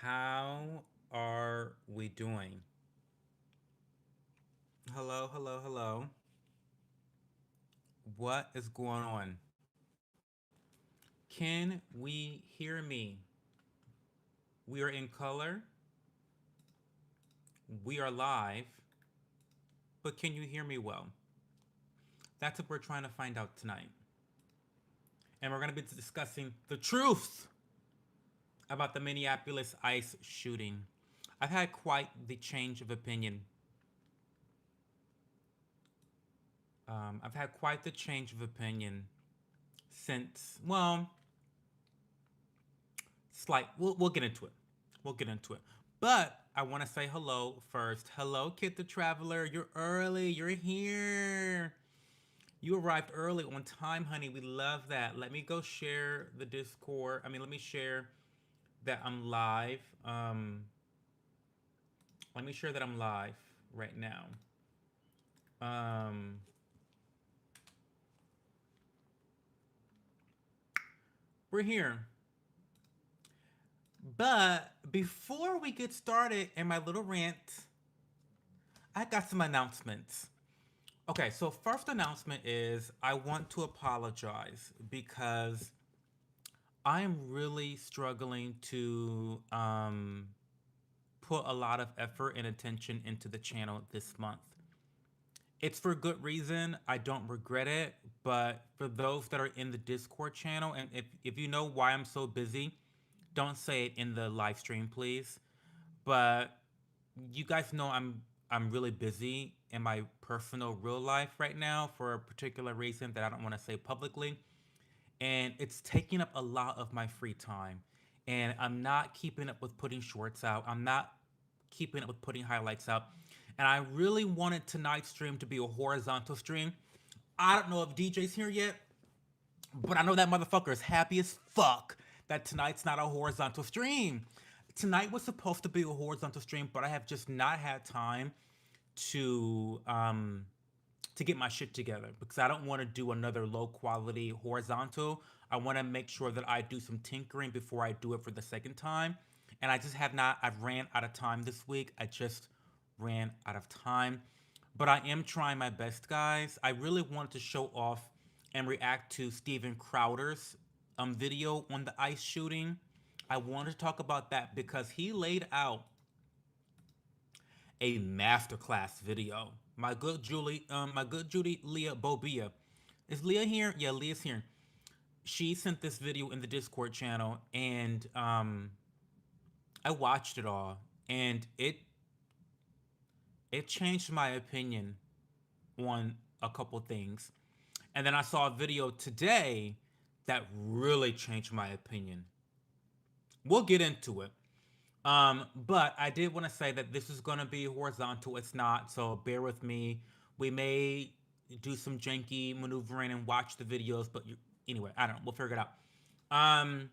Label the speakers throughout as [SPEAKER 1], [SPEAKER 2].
[SPEAKER 1] How are we doing? Hello, hello, hello. What is going on? Can we hear me? We are in color. We are live. But can you hear me well? That's what we're trying to find out tonight. And we're going to be discussing the truth about the Minneapolis ICE shooting. I've had quite the change of opinion. I've had quite the change of opinion since, well, slight. We'll get into it. We'll get into it. But I want to say hello first. Hello, Kid the Traveler. You're early. You're here. You arrived early on time, honey. We love that. Let me go share the Discord. Let me share that I'm live. Let me share that I'm live right now. Um, we're here. But before we get started in my little rant, I got some announcements. Okay, so first announcement is I want to apologize because I am really struggling to put a lot of effort and attention into the channel this month. It's for good reason. I don't regret it. But for those that are in the Discord channel, and if you know why I'm so busy, don't say it in the live stream, please. But you guys know I'm really busy in my personal real life right now for a particular reason that I don't want to say publicly. And it's taking up a lot of my free time. And I'm not keeping up with putting shorts out. I'm not keeping up with putting highlights out. And I really wanted tonight's stream to be a horizontal stream. I don't know if DJ's here yet, but I know that motherfucker is happy as fuck that tonight's not a horizontal stream. Tonight was supposed to be a horizontal stream, but I have just not had time to get my shit together because I don't want to do another low quality horizontal. I want to make sure that I do some tinkering before I do it for the second time. And I just have not, I've ran out of time this week. I just ran out of time. But I am trying my best, guys. I really wanted to show off and react to Steven Crowder's video on the ice shooting. I wanted to talk about that because he laid out a masterclass video. My good Judy Leah Bobia. Is Leah here? Yeah, Leah's here. She sent this video in the Discord channel, and I watched it all, and it changed my opinion on a couple things. And then I saw a video today that really changed my opinion. We'll get into it. But I did want to say that this is going to be horizontal. It's not, so bear with me. We may do some janky maneuvering and watch the videos, but anyway, I don't know. We'll figure it out. Um,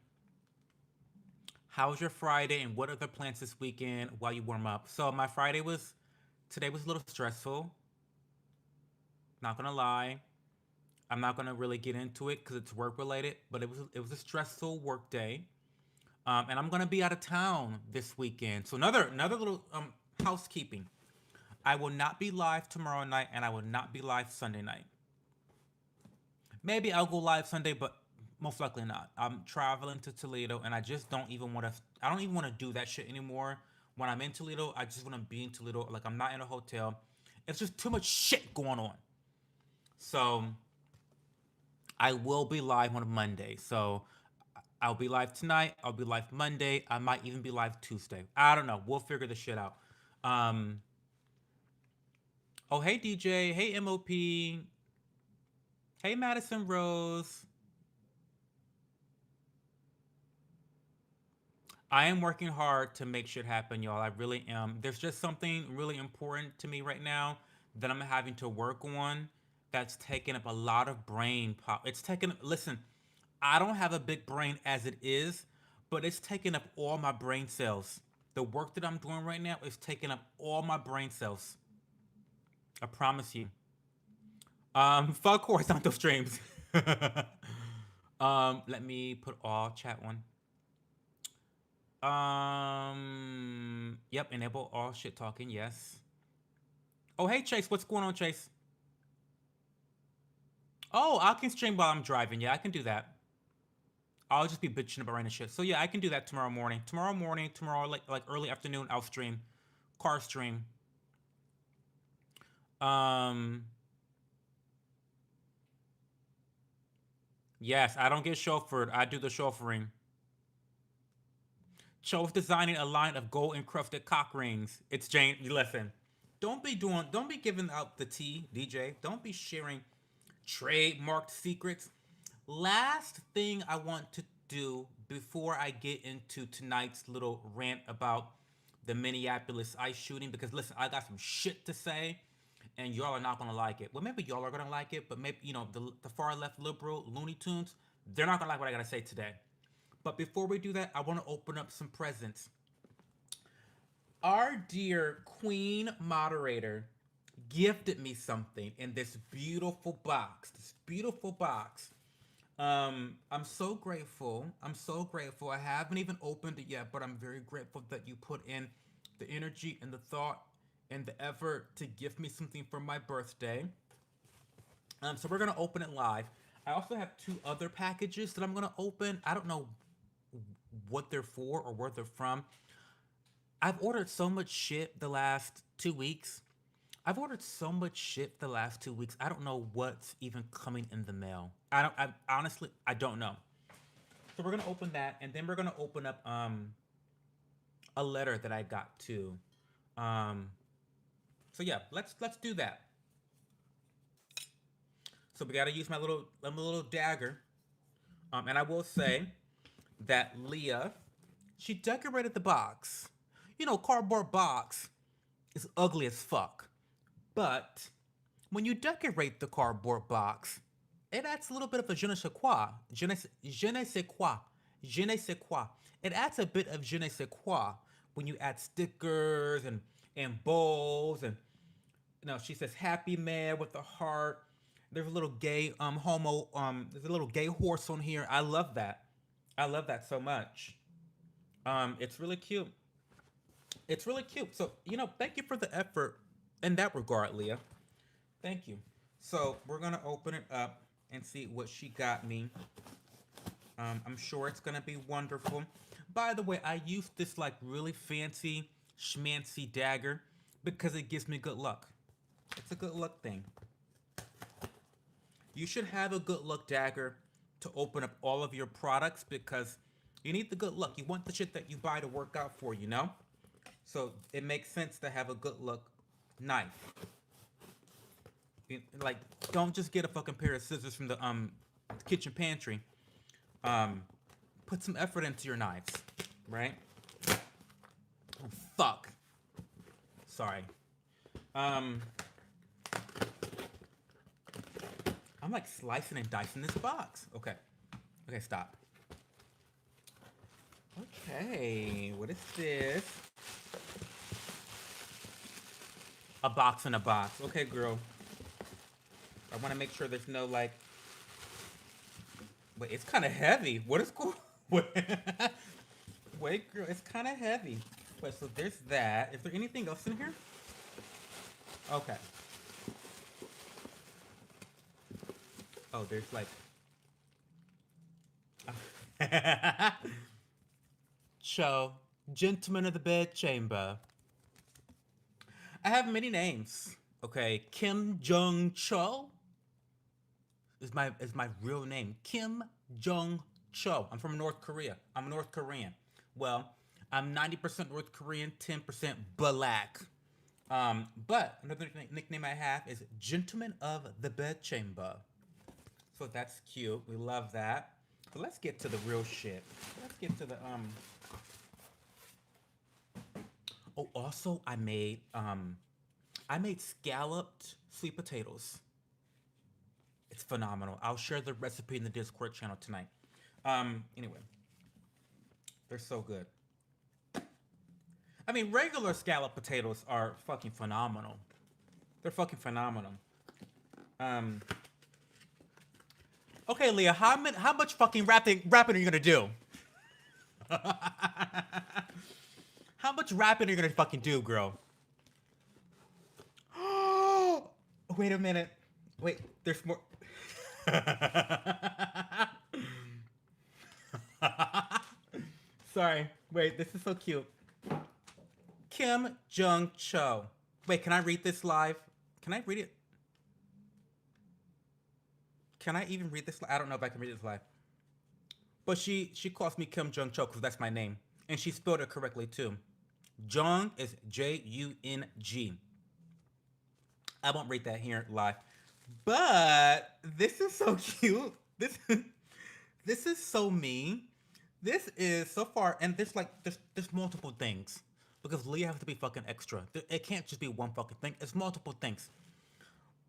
[SPEAKER 1] how's your Friday and what are the plans this weekend while you warm up? So my Friday was today was a little stressful. Not gonna lie. I'm not gonna really get into it because it's work related, but it was a stressful work day. And I'm gonna be out of town this weekend. So another little housekeeping. I will not be live tomorrow night, and I will not be live Sunday night. Maybe I'll go live Sunday, but most likely not. I'm traveling to Toledo, and I just don't even want to. I don't even want to do that shit anymore. When I'm in Toledo, I just want to be in Toledo. Like I'm not in a hotel. It's just too much shit going on. So I will be live on Monday. So I'll be live tonight. I'll be live Monday. I might even be live Tuesday. I don't know. We'll figure this shit out. Um, oh, hey DJ. Hey MOP. Hey Madison Rose. I am working hard to make shit happen, y'all. I really am. There's just something really important to me right now that I'm having to work on that's taking up a lot of brain pop. It's taking, listen, I don't have a big brain as it is, but it's taking up all my brain cells. The work that I'm doing right now is taking up all my brain cells. I promise you. Fuck horizontal streams. Let me put all chat on. Yep, enable all shit talking, yes. Oh, hey, Chase, what's going on, Chase? Oh, I can stream while I'm driving. Yeah, I can do that. I'll just be bitching about random shit. So yeah, I can do that tomorrow morning. Tomorrow morning, tomorrow like early afternoon, I'll stream, car stream. Um, yes, I don't get chauffeured. I do the chauffeuring. Chose designing a line of gold encrusted cock rings. It's Jane. You listen. Don't be giving out the tea, DJ. Don't be sharing trademarked secrets. Last thing I want to do before I get into tonight's little rant about the Minneapolis ice shooting, because listen, I got some shit to say, and y'all are not gonna like it. Well, maybe y'all are gonna like it, but maybe the far left liberal Looney Tunes, they're not gonna like what I gotta say today. But before we do that, I want to open up some presents. Our dear Queen moderator gifted me something in this beautiful box. This beautiful box. I'm so grateful. I'm so grateful. I haven't even opened it yet, but I'm very grateful that you put in the energy and the thought and the effort to gift me something for my birthday. So we're gonna open it live. I also have two other packages that I'm gonna open. I don't know what they're for or where they're from. I've ordered so much shit the last 2 weeks. I've ordered so much shit the last 2 weeks. I don't know what's even coming in the mail. I don't. I honestly, I don't know. So we're gonna open that, and then we're gonna open up a letter that I got too. Um, so yeah, let's do that. So we gotta use my little dagger. And I will say that Leah, she decorated the box. Cardboard box is ugly as fuck. But when you decorate the cardboard box, it adds a little bit of a je ne sais quoi. Je ne sais quoi. Je ne sais quoi. It adds a bit of je ne sais quoi when you add stickers and bowls and she says happy man with a heart. There's a little gay homo there's a little gay horse on here. I love that. I love that so much. It's really cute. It's really cute. So, thank you for the effort in that regard, Leah. Thank you. So, we're going to open it up and see what she got me. I'm sure it's going to be wonderful. By the way, I use this like really fancy schmancy dagger because it gives me good luck. It's a good luck thing. You should have a good luck dagger to open up all of your products because you need the good luck. You want the shit that you buy to work out for you. So it makes sense to have a good luck knife. Like, don't just get a fucking pair of scissors from the kitchen pantry. Put some effort into your knives, right? Oh, fuck. Sorry. I'm like slicing and dicing this box. Okay. Okay, stop. Okay, what is this? A box in a box. Okay, girl. I want to make sure there's no like. Wait, it's kind of heavy. What is going? Wait, girl, it's kind of heavy. Wait, so there's that. Is there anything else in here? Okay. Oh, there's like. Cho, gentleman of the bedchamber. I have many names. Okay, Kim Jong Cho is my real name. Kim Jong Cho. I'm from North Korea. I'm North Korean. Well, I'm 90% North Korean, 10% black. But another nickname I have is Gentleman of the Bedchamber. So that's cute. We love that. So let's get to the real shit. Let's get to the Oh, also I made scalloped sweet potatoes. It's phenomenal. I'll share the recipe in the Discord channel tonight. Anyway, they're so good. I mean, regular scalloped potatoes are fucking phenomenal. They're fucking phenomenal. Um, okay, Leah, how much fucking rapping are you gonna do? How much rapping are you gonna fucking do, girl? Wait a minute. Wait, there's more. Sorry. Wait, this is so cute. Kim Jung Cho. Wait, can I read this live? Can I read it? Can I even read this? I don't know if I can read this live. But she calls me Kim Jung Cho because that's my name, and she spelled it correctly too. Jung is Jung. I won't read that here live, but this is so cute. This is so me. This is so far, and there's multiple things because Leah has to be fucking extra. It can't just be one fucking thing. It's multiple things.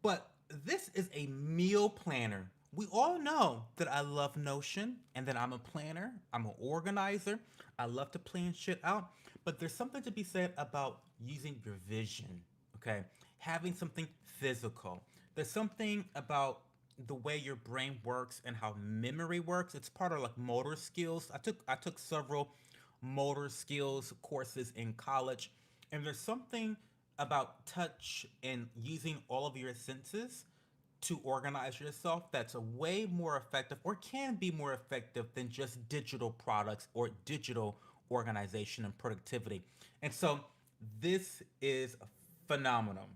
[SPEAKER 1] But this is a meal planner. We all know that I love Notion and that I'm a planner, I'm an organizer. I love to plan shit out. But there's something to be said about using your vision, okay? Having something physical. There's something about the way your brain works and how memory works. It's part of like motor skills. I took several motor skills courses in college, and there's something about touch and using all of your senses to organize yourself that's a way more effective or can be more effective than just digital products or digital organization and productivity. And so this is phenomenal.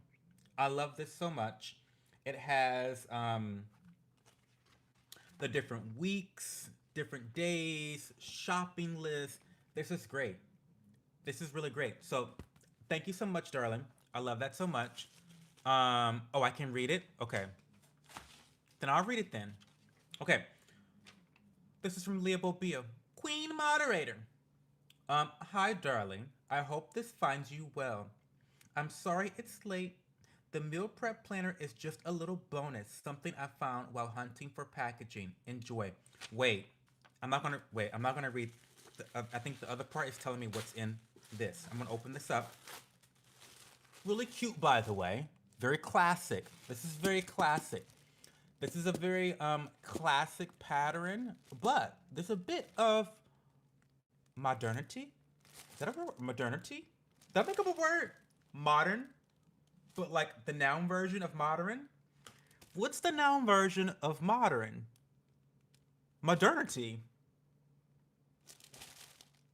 [SPEAKER 1] I love this so much. It has the different weeks, different days, shopping lists. This is great. This is really great. So thank you so much, darling. I love that so much. Oh, I can read it? Okay. Then I'll read it then. Okay. This is from Leah Bobia. Queen Moderator. Hi, darling. I hope this finds you well. I'm sorry it's late. The meal prep planner is just a little bonus, something I found while hunting for packaging. Enjoy. Wait, I'm not gonna read. I think the other part is telling me what's in this. I'm gonna open this up. Really cute, by the way. Very classic. This is very classic. This is a very classic pattern, but there's a bit of modernity. Is that a word? Modernity? Did I make up a word? Modern, but like the noun version of modern. What's the noun version of modern? Modernity.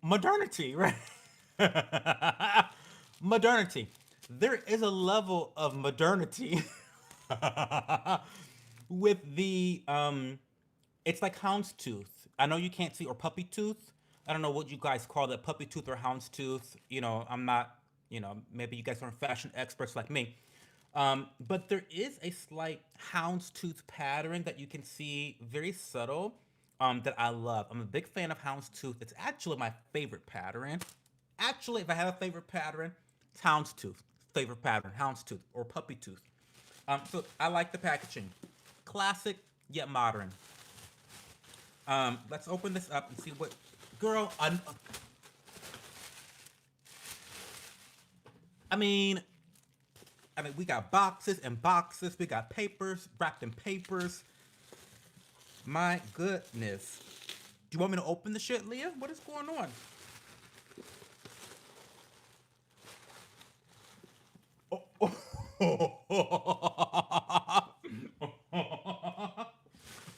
[SPEAKER 1] Modernity, right? Modernity. There is a level of modernity with the it's like houndstooth. I know you can't see, or puppy tooth. I don't know what you guys call that, puppy tooth or houndstooth. I'm not, maybe you guys aren't fashion experts like me. But there is a slight houndstooth pattern that you can see, very subtle, that I love. I'm a big fan of houndstooth. It's actually my favorite pattern. Actually, if I have a favorite pattern, it's houndstooth. Favorite pattern, houndstooth or puppy tooth. So I like the packaging. Classic yet modern. Let's open this up and see what. Girl, I mean, we got boxes and boxes. We got papers wrapped in papers. My goodness. Do you want me to open the shit, Leah? What is going on?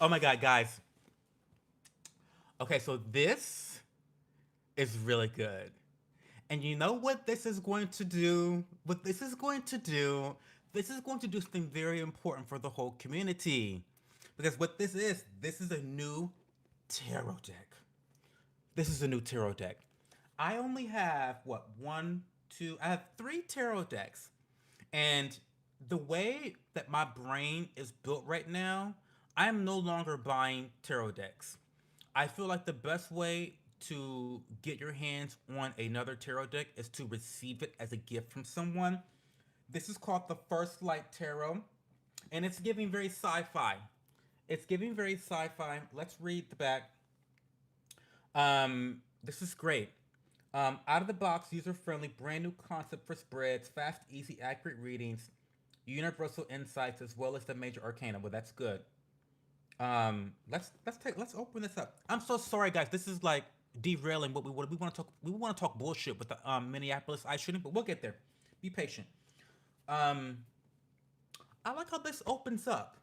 [SPEAKER 1] Oh my God, guys. Okay, so this is really good. And you know what this is going to do? What this is going to do? This is going to do something very important for the whole community. Because what this is a new tarot deck. This is a new tarot deck. I only have, what, one, two, I have three tarot decks. And the way that my brain is built right now, I am no longer buying tarot decks. I feel like the best way to get your hands on another tarot deck is to receive it as a gift from someone. This is called the First Light Tarot, and it's giving very sci-fi. It's giving very sci-fi. Let's read the back. This is great. Out of the box, user-friendly, brand new concept for spreads, fast, easy, accurate readings, universal insights, as well as the major arcana. Well, that's good. Let's open this up. I'm so sorry, guys. This is like derailing what we want. We want to talk bullshit with the Minneapolis ice shooting, but we'll get there. Be patient. Um, I like how this opens up.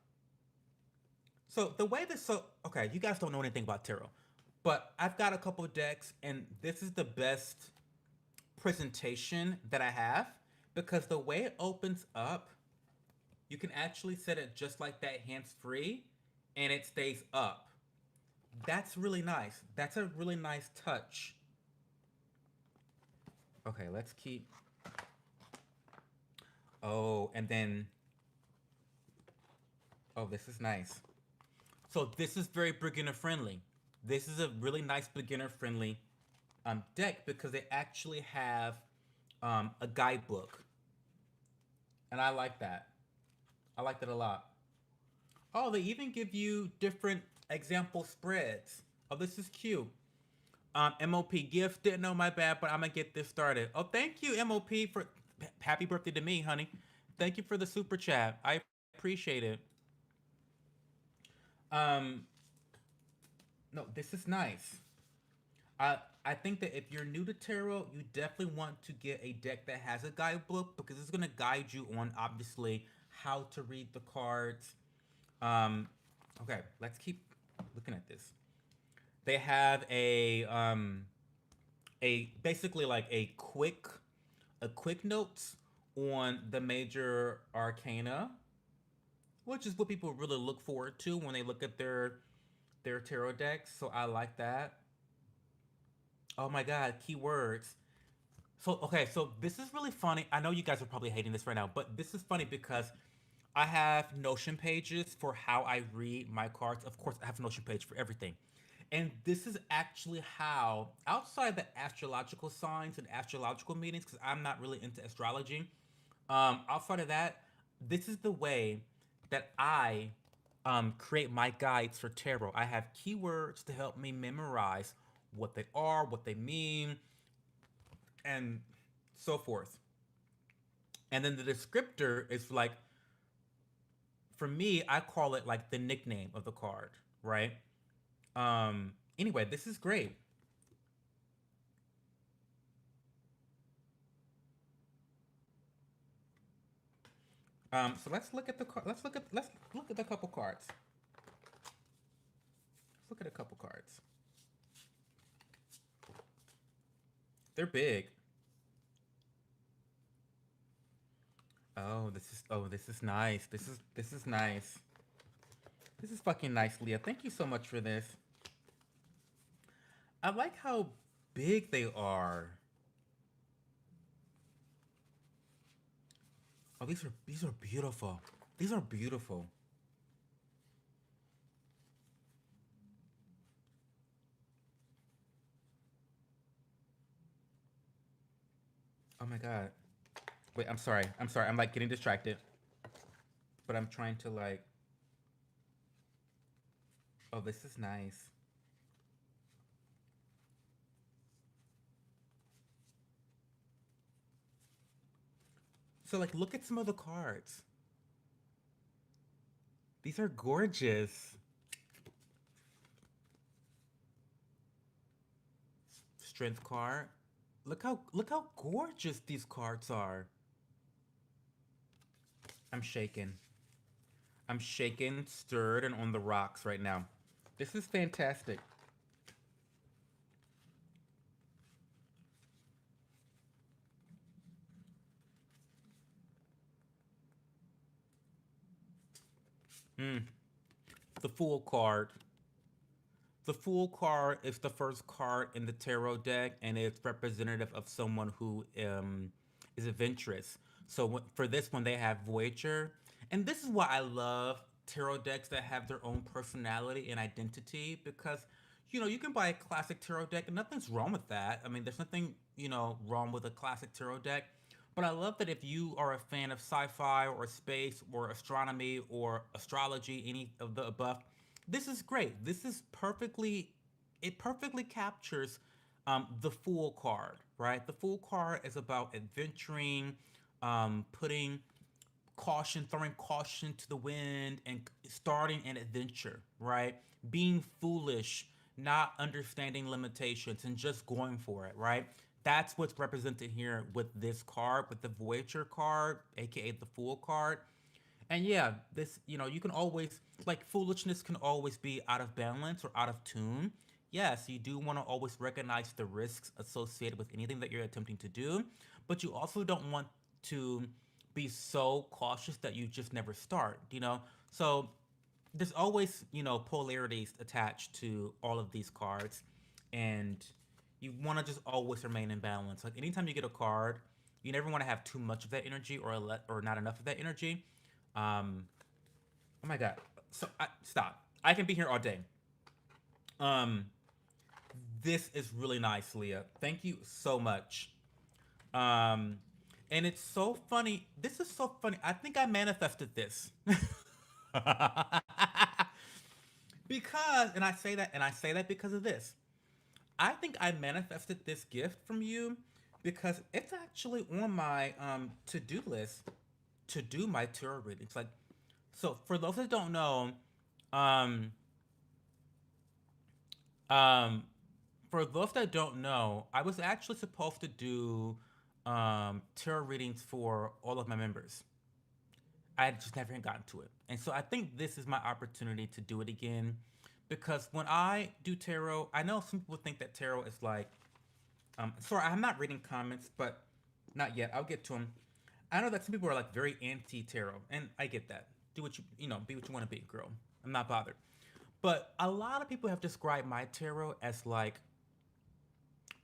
[SPEAKER 1] So the way this so okay, you guys don't know anything about tarot, but I've got a couple of decks, and this is the best presentation that I have because the way it opens up, you can actually set it just like that, hands free, and it stays up. That's really nice. That's a really nice touch. Okay, let's keep. Oh, and then. Oh, this is nice. So this is very beginner friendly. This is a really nice beginner friendly deck because they actually have a guidebook, and I like that. I like that a lot. Oh, they even give you different example spreads. Oh, this is cute. MOP gift, didn't know, my bad, but I'm gonna get this started. Oh, thank you, MOP, for happy birthday to me, honey. Thank you for the super chat. I appreciate it. Um, no, this is nice. I think that if you're new to tarot, you definitely want to get a deck that has a guidebook because it's gonna guide you on obviously how to read the cards. Um, okay, let's keep looking at this. They have a basically like a quick notes on the major arcana, which is what people really look forward to when they look at their tarot decks. So I like that. Oh my god, keywords. So okay, so this is really funny. I know you guys are probably hating this right now, but this is funny because I have Notion pages for how I read my cards. Of course, I have a Notion page for everything. And this is actually how, outside the astrological signs and astrological meanings, because I'm not really into astrology, outside of that, this is the way that I create my guides for tarot. I have keywords to help me memorize what they are, what they mean, and so forth. And then the descriptor is like, for me, I call it like the nickname of the card, right? Anyway, this is great. So let's look at the let's look at a couple cards. Let's look at a couple cards. They're big. Oh, this is nice. This is nice. This is fucking nice, Leah. Thank you so much for this. I like how big they are. Oh, these are beautiful. These are beautiful. Oh my god. Wait, I'm sorry. I'm sorry. I'm like getting distracted, but I'm trying to like. Oh, this is nice. So like, look at some of the cards. These are gorgeous. Strength card. Look how gorgeous these cards are. I'm shaken. I'm shaken, stirred, and on the rocks right now. This is fantastic. Mm. The Fool card. The Fool card is the first card in the tarot deck, and it's representative of someone who is adventurous. So for this one, they have Voyager, and this is why I love tarot decks that have their own personality and identity because you can buy a classic tarot deck, and nothing's wrong with that. I mean, there's nothing wrong with a classic tarot deck. But I love that if you are a fan of sci-fi or space or astronomy or astrology, any of the above, this is great. This is perfectly, it perfectly captures the Fool card, right? The Fool card is about adventuring, putting caution, throwing caution to the wind, and starting an adventure, right? Being foolish, not understanding limitations and just going for it, right? That's what's represented here with this card, with the Voyager card, aka the Fool card. And yeah, this, you can always, like, foolishness can always be out of balance or out of tune. Yes, you do want to always recognize the risks associated with anything that you're attempting to do, but you also don't want to be so cautious that you just never start. So there's always, polarities attached to all of these cards, and you want to just always remain in balance. Like, anytime you get a card, you never want to have too much of that energy or not enough of that energy. um oh my god. Stop, I can be here all day. um this is really nice, Leah, thank you so much. um and it's so funny, this is so funny, I think I manifested this. Because, and I say that because of this. I think I manifested this gift from you because it's actually on my to-do list to do my tarot readings. Like, so for those that don't know, um um for those that don't know, I was actually supposed to do tarot readings for all of my members. I had just never gotten to it. And so I think this is my opportunity to do it again. Because when I do tarot, I know some people think that tarot is like, sorry, I'm not reading comments, but not yet. I'll get to them. I know that some people are like very anti tarot, and I get that. Do what be what you want to be, girl. I'm not bothered. But a lot of people have described my tarot as like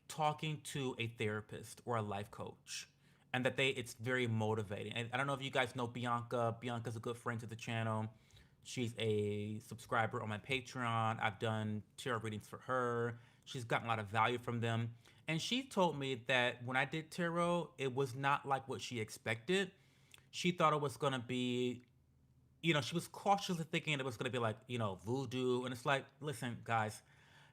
[SPEAKER 1] talking to a therapist or a life coach, and that it's very motivating. And I don't know if you guys know Bianca. Bianca's a good friend to the channel. She's a subscriber on my Patreon. I've done tarot readings for her. She's gotten a lot of value from them. And she told me that when I did tarot, it was not like what she expected. She thought it was going to be, she was cautiously thinking it was going to be like, voodoo. And it's like, listen, guys,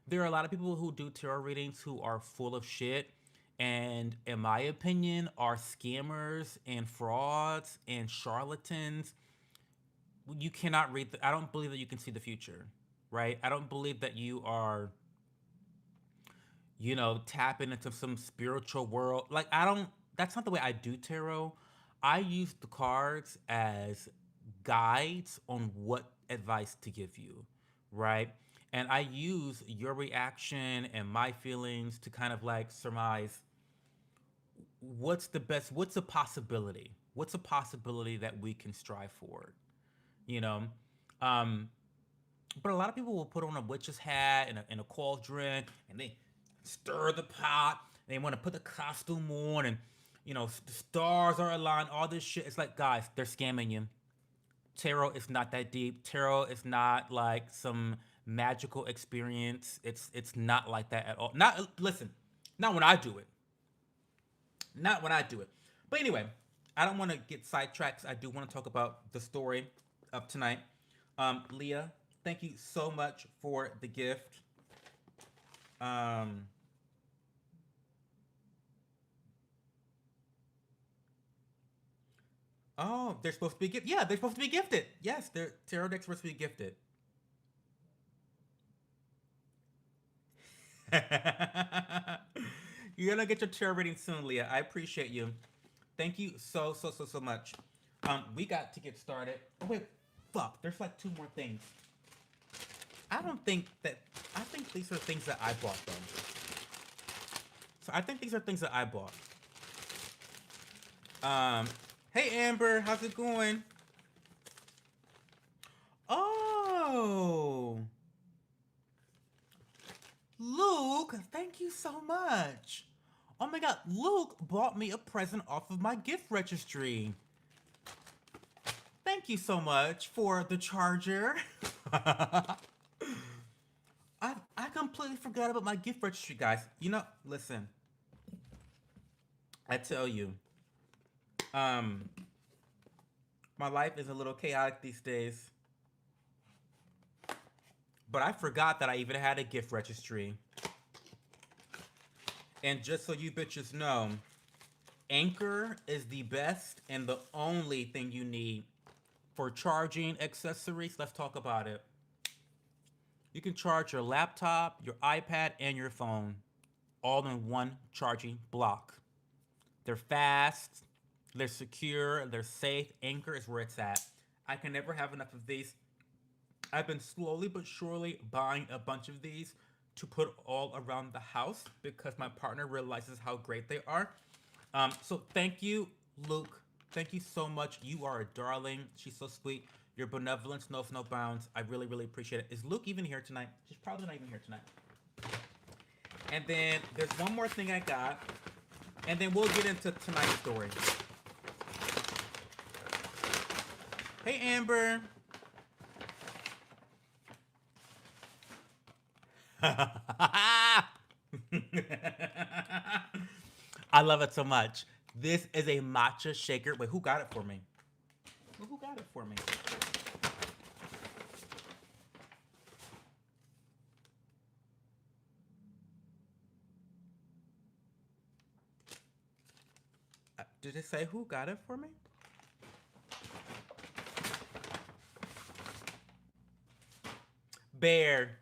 [SPEAKER 1] there are a lot of people who do tarot readings who are full of shit, and in my opinion are scammers and frauds and charlatans. You cannot read I don't believe that you can see the future, right? I don't believe that you are, tapping into some spiritual world. Like, I don't, that's not the way I do tarot. I use the cards as guides on what advice to give you, right? And I use your reaction and my feelings to kind of like surmise what's a possibility? What's a possibility that we can strive for? You know? Um, but a lot of people will put on a witch's hat and a cauldron, and they stir the pot. And they want to put the costume on, and the stars are aligned. All this shit. It's like, guys, they're scamming you. Tarot is not that deep. Tarot is not like some magical experience. It's not like that at all. Not listen. Not when I do it. Not when I do it. But anyway, I don't want to get sidetracked. I do want to talk about the story of tonight. Leah, thank you so much for the gift. Um, oh, they're supposed to be gifted. Yeah, they're supposed to be gifted. Yes, their tarot decks are supposed to be gifted. You're gonna get your tarot reading soon, Leah. I appreciate you. Thank you so so so so much. We got to get started. Oh wait, fuck. There's like two more things. I don't think that. I think these are things that I bought though. So I think these are things that I bought. Um, hey Amber, how's it going? Oh, Luke, thank you so much. Oh my god, Luke bought me a present off of my gift registry. Thank you so much for the charger. I completely forgot about my gift registry, guys. Listen. I tell you, um, my life is a little chaotic these days. But I forgot that I even had a gift registry. And just so you bitches know, Anchor is the best and the only thing you need for charging accessories. Let's talk about it. You can charge your laptop, your iPad, and your phone all in one charging block. They're fast, they're secure, they're safe. Anchor is where it's at. I can never have enough of these. I've been slowly but surely buying a bunch of these to put all around the house because my partner realizes how great they are. So thank you, Luke. Thank you so much. You are a darling. She's so sweet. Your benevolence knows no bounds. I really, really appreciate it. Is Luke even here tonight? She's probably not even here tonight. And then there's one more thing I got, and then we'll get into tonight's story. Hey, Amber. I love it so much. This is a matcha shaker. Wait, who got it for me? Who got it for me? Did it say who got it for me? Bear.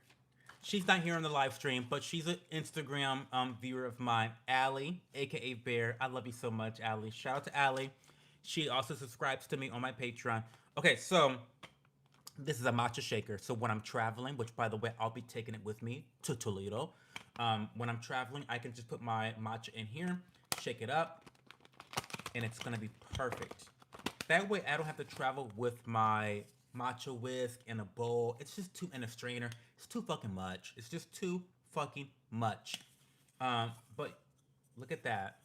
[SPEAKER 1] She's not here on the live stream, but she's an Instagram viewer of mine, Allie, aka Bear. I love you so much, Allie. Shout out to Allie. She also subscribes to me on my Patreon. Okay, so this is a matcha shaker. So when I'm traveling, which by the way, I'll be taking it with me to Toledo. When I'm traveling, I can just put my matcha in here, shake it up, and it's gonna be perfect. That way, I don't have to travel with my matcha whisk in a bowl. It's just too in a strainer. It's too fucking much. It's just too fucking much. But look at that,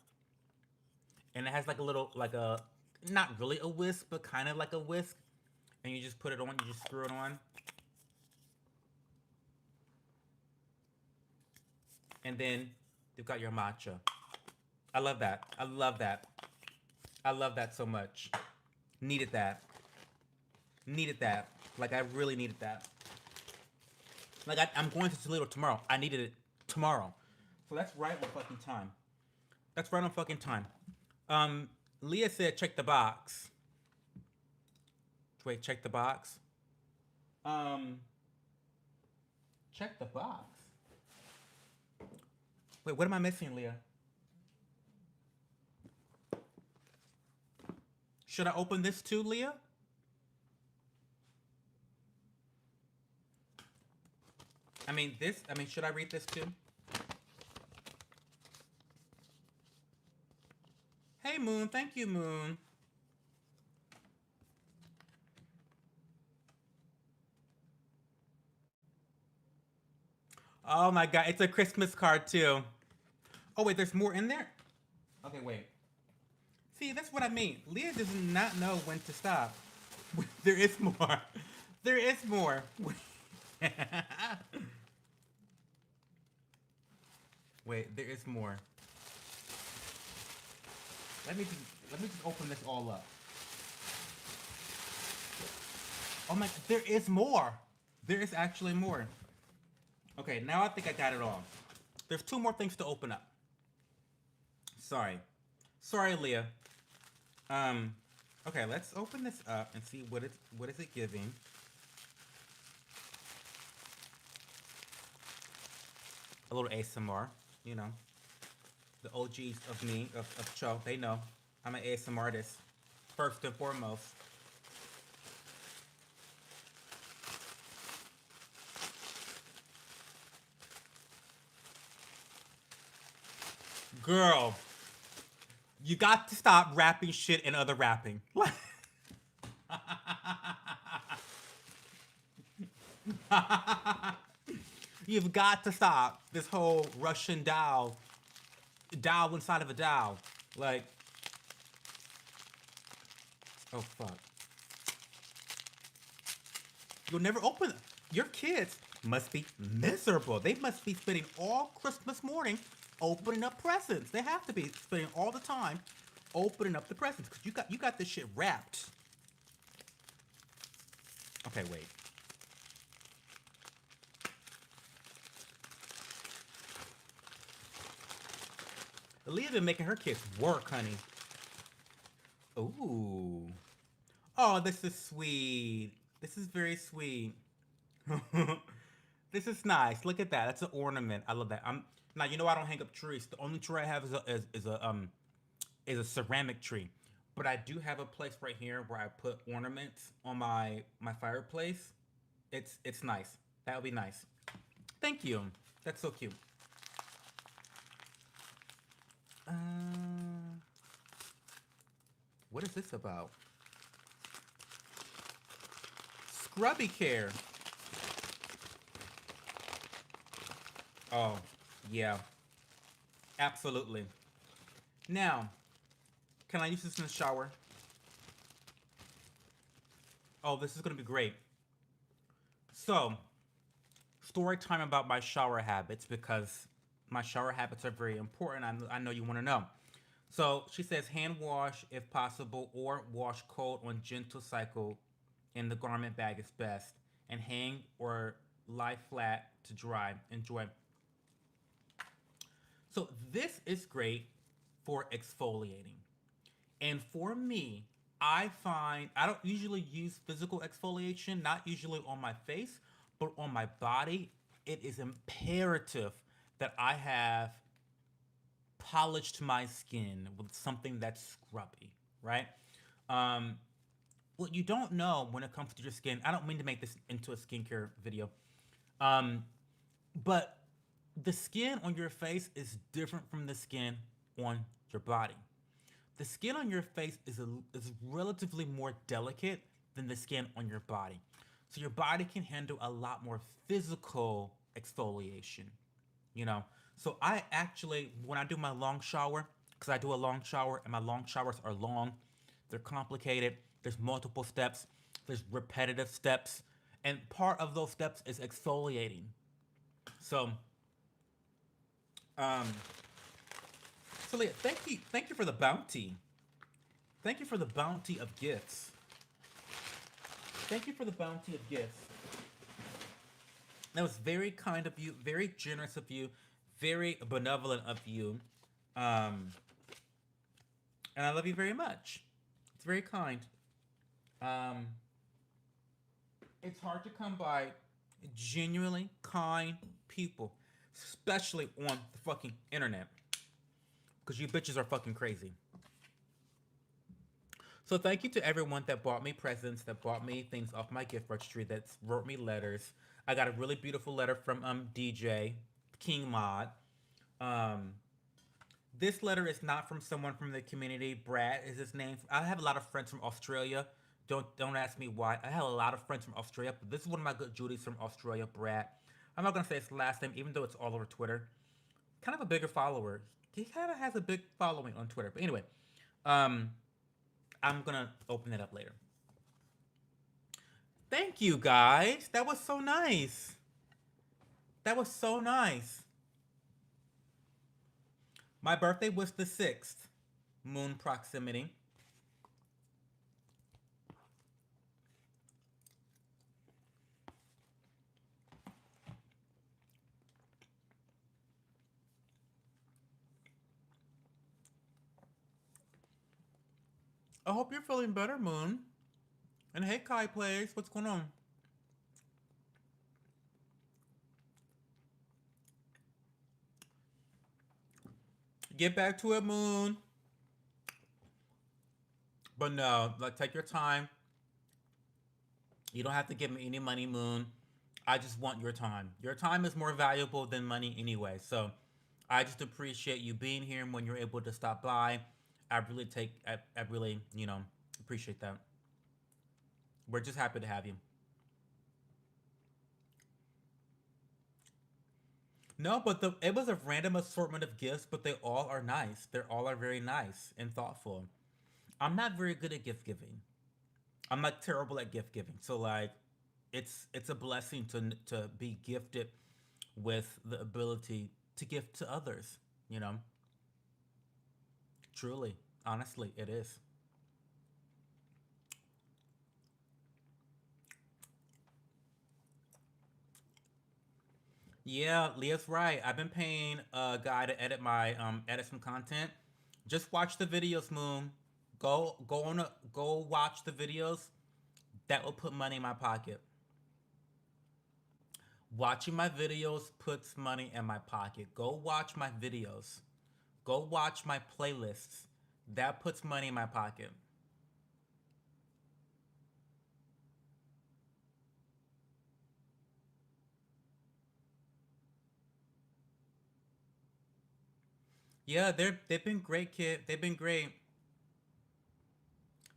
[SPEAKER 1] and it has like a little, like a, not really a whisk, but kind of like a whisk. And you just put it on. You just screw it on, and then you've got your matcha. I love that. I love that. I love that so much. Needed that. Needed that. Like, I really needed that. Like, I'm going to Toledo tomorrow. I needed it tomorrow. So that's right on fucking time. That's right on fucking time. Leah said, check the box. Wait, check the box. Um, check the box. Wait, what am I missing, Leah? Should I open this too, Leah? Should I read this too? Hey, Moon. Thank you, Moon. Oh my god, it's a Christmas card too. Oh wait, there's more in there? Okay, wait. See, that's what I mean. Leah does not know when to stop. There is more. There is more. Wait, there is more. Let me just open this all up. Oh my, there is more. There is actually more. Okay, now I think I got it all. There's two more things to open up. Sorry. Sorry, Leah. Okay, let's open this up and see what is it giving. A little ASMR, you know. The OGs of me, of Cho, they know. I'm an ASMR artist, first and foremost. Girl, you got to stop wrapping shit in other wrapping. You've got to stop this whole Russian doll inside of a doll. Like, oh fuck. You'll never open it. Your kids must be miserable. They must be spending all Christmas morning opening up presents. They have to be spending all the time opening up the presents because you got this shit wrapped. Okay, wait. Leah's been making her kids work, honey. Ooh. Oh, this is sweet. This is very sweet. This is nice. Look at that. That's an ornament. I love that. I'm now. You know I don't hang up trees. The only tree I have is a ceramic tree, but I do have a place right here where I put ornaments on my fireplace. It's nice. That would be nice. Thank you. That's so cute. Uh, what is this about? Scrubby care. Oh, yeah, absolutely. Now, can I use this in the shower? Oh, this is gonna be great. So, story time about my shower habits because my shower habits are very important. I know you want to know. So she says hand wash if possible or wash cold on gentle cycle in the garment bag is best and hang or lie flat to dry. Enjoy. So this is great for exfoliating. And for me, I find I don't usually use physical exfoliation, not usually on my face, but on my body. It is imperative that I have polished my skin with something that's scrubby, right? Um, what you don't know when it comes to your skin, I don't mean to make this into a skincare video, um, but the skin on your face is different from the skin on your body. The skin on your face is relatively more delicate than the skin on your body. So your body can handle a lot more physical exfoliation, you know. So I actually, when I do my long shower, because I do a long shower and my long showers are long, they're complicated, there's multiple steps, there's repetitive steps, and part of those steps is exfoliating. So, um, so Leah, thank you for the bounty. Thank you for the bounty of gifts. Thank you for the bounty of gifts. That was very kind of you, very generous of you, very benevolent of you. Um, and I love you very much. It's very kind. Um, it's hard to come by genuinely kind people, especially on the fucking internet, because you bitches are fucking crazy. So thank you to everyone that bought me presents, that bought me things off my gift registry, that wrote me letters. I got a really beautiful letter from DJ King Mod. Um, this letter is not from someone from the community. Brad is his name. I have a lot of friends from Australia. Don't ask me why. I have a lot of friends from Australia, but this is one of my good Judies from Australia, Brad. I'm not gonna say his last name, even though it's all over Twitter. Kind of a bigger follower. He kind of has a big following on Twitter. But anyway, um, I'm gonna open it up later. Thank you guys. That was so nice. That was so nice. My birthday was the 6th. Moon proximity. I hope you're feeling better, Moon. And hey, Kai Plays, what's going on? Get back to it, Moon. But no, like take your time. You don't have to give me any money, Moon. I just want your time. Your time is more valuable than money anyway. So I just appreciate you being here when you're able to stop by. I really, appreciate that. We're just happy to have you. No, but it was a random assortment of gifts, but they all are nice. They all are very nice and thoughtful. I'm not very good at gift giving. I'm not terrible at gift giving. So like, it's a blessing to be gifted with the ability to give to others. You know, truly, honestly, it is. Yeah, Leah's right. I've been paying a guy to edit some content. Just watch the videos, Moon. Go watch the videos. That will put money in my pocket. Watching my videos puts money in my pocket. Go watch my videos. Go watch my playlists. That puts money in my pocket. Yeah, they've been great, kid. They've been great.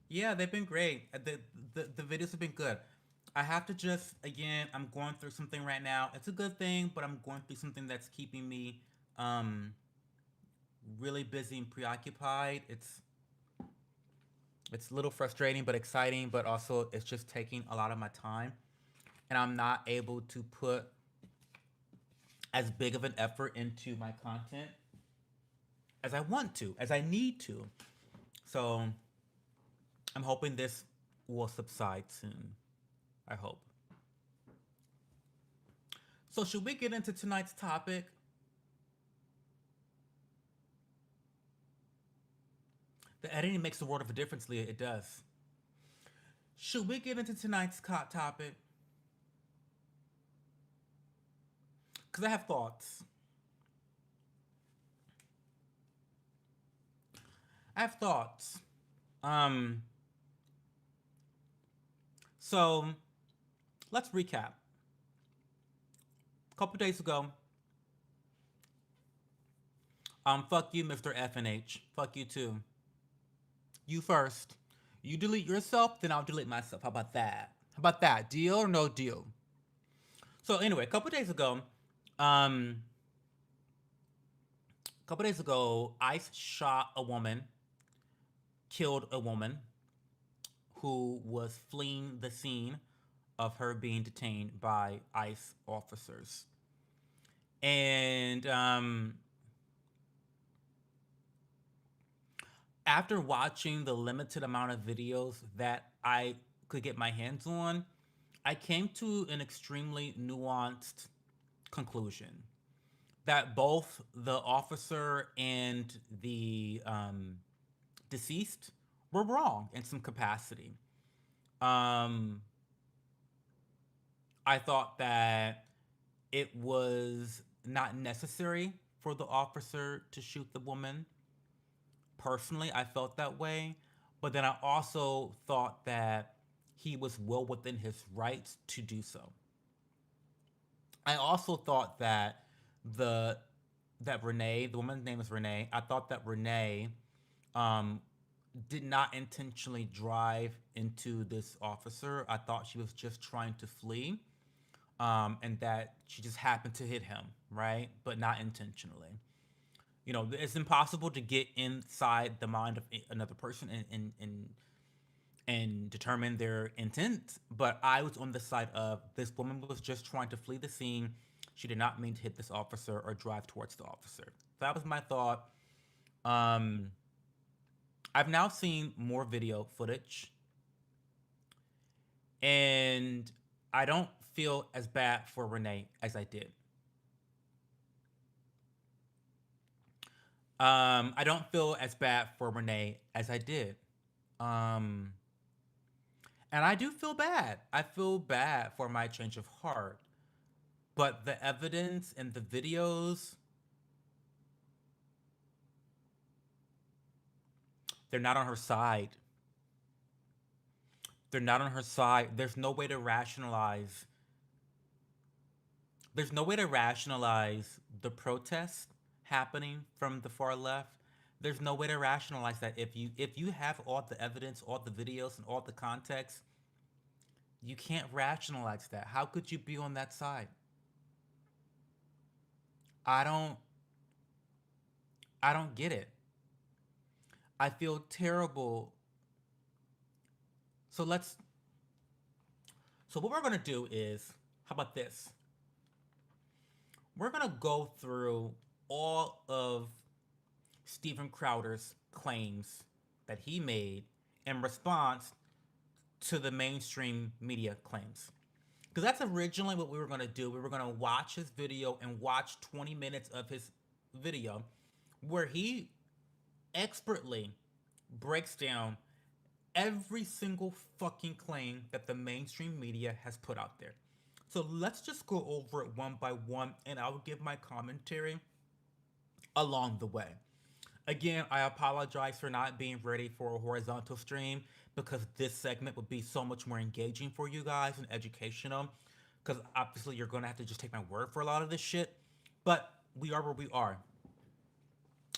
[SPEAKER 1] Yeah, they've been great. The videos have been good. I have to just again, I'm going through something right now. It's a good thing, but I'm going through something that's keeping me um really busy and preoccupied. It's a little frustrating but exciting, but also it's just taking a lot of my time and I'm not able to put as big of an effort into my content as I want to, as I need to. So I'm hoping this will subside soon. I hope. So should we get into tonight's topic? The editing makes a world of a difference, Leah. It does. Should we get into tonight's topic? Because I have thoughts. I have thoughts. Um, so let's recap. A couple days ago, fuck you, Mr. F and H. Fuck you too. You first. You delete yourself, then I'll delete myself. How about that? How about that? Deal or no deal? So anyway, um, a couple days ago, ICE shot a woman, killed a woman who was fleeing the scene of her being detained by ICE officers. And after watching the limited amount of videos that I could get my hands on, I came to an extremely nuanced conclusion that both the officer and the deceased were wrong in some capacity. Um, I thought that it was not necessary for the officer to shoot the woman. Personally, I felt that way. But then I also thought that he was well within his rights to do so. I also thought that the that Renee, the woman's name is Renee. I thought that Renee um, did not intentionally drive into this officer. I thought she was just trying to flee, and that she just happened to hit him, right? But not intentionally. You know, it's impossible to get inside the mind of another person and determine their intent. But I was on the side of this woman was just trying to flee the scene. She did not mean to hit this officer or drive towards the officer. That was my thought. Um, I've now seen more video footage, and I don't feel as bad for Renee as I did. I don't feel as bad for Renee as I did. Um, and I do feel bad. I feel bad for my change of heart. But the evidence and the videos, they're not on her side. They're not on her side. There's no way to rationalize the protest happening from the far left. There's no way to rationalize that if you have all the evidence, all the videos, and all the context, you can't rationalize that. How could you be on that side? I don't I don't get it. I feel terrible. So let's so what we're going to do is how about this? We're going to go through all of Steven Crowder's claims that he made in response to the mainstream media claims. Because that's originally what we were going to do. We were going to watch his video and watch 20 minutes of his video where he expertly breaks down every single fucking claim that the mainstream media has put out there. So let's just go over it one by one, and I'll give my commentary along the way. Again, I apologize for not being ready for a horizontal stream because this segment would be so much more engaging for you guys and educational. Because obviously, you're going to have to just take my word for a lot of this shit. But we are where we are.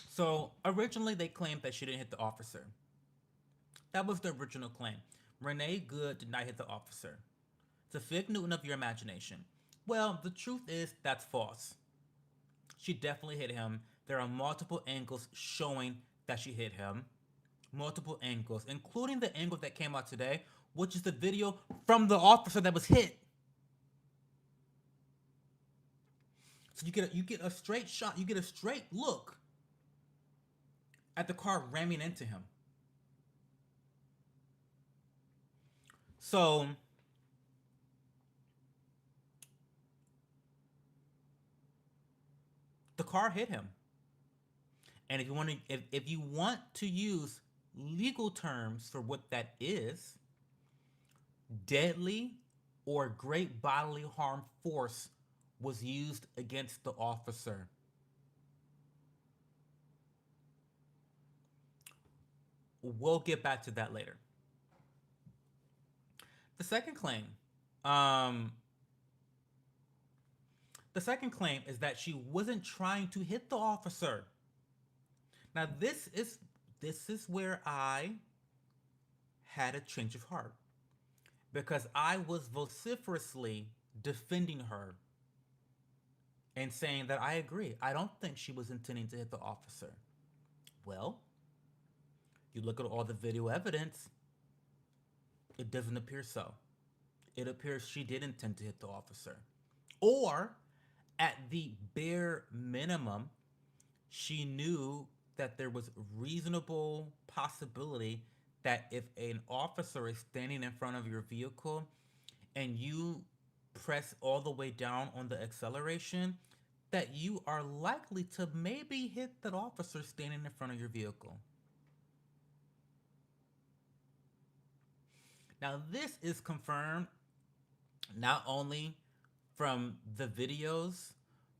[SPEAKER 1] So, originally, they claimed that she didn't hit the officer. That was the original claim. Renee Good did not hit the officer. It's a fig Newton of your imagination. Well, the truth is that's false. She definitely hit him. There are multiple angles showing that she hit him. Multiple angles, including the angle that came out today, which is the video from the officer that was hit. So you get a straight shot, you get a straight look at the car ramming into him. So the car hit him. And if you want to use legal terms for what that is, deadly or great bodily harm force was used against the officer. We'll get back to that later. The second claim, um, the second claim is that she wasn't trying to hit the officer. Now this is where I had a change of heart because I was vociferously defending her and saying that I agree. I don't think she was intending to hit the officer. Well, you look at all the video evidence, it doesn't appear so. It appears she did intend to hit the officer. Or, at the bare minimum, she knew that there was reasonable possibility that if an officer is standing in front of your vehicle and you press all the way down on the acceleration, that you are likely to maybe hit that officer standing in front of your vehicle. Now, this is confirmed not only from the videos,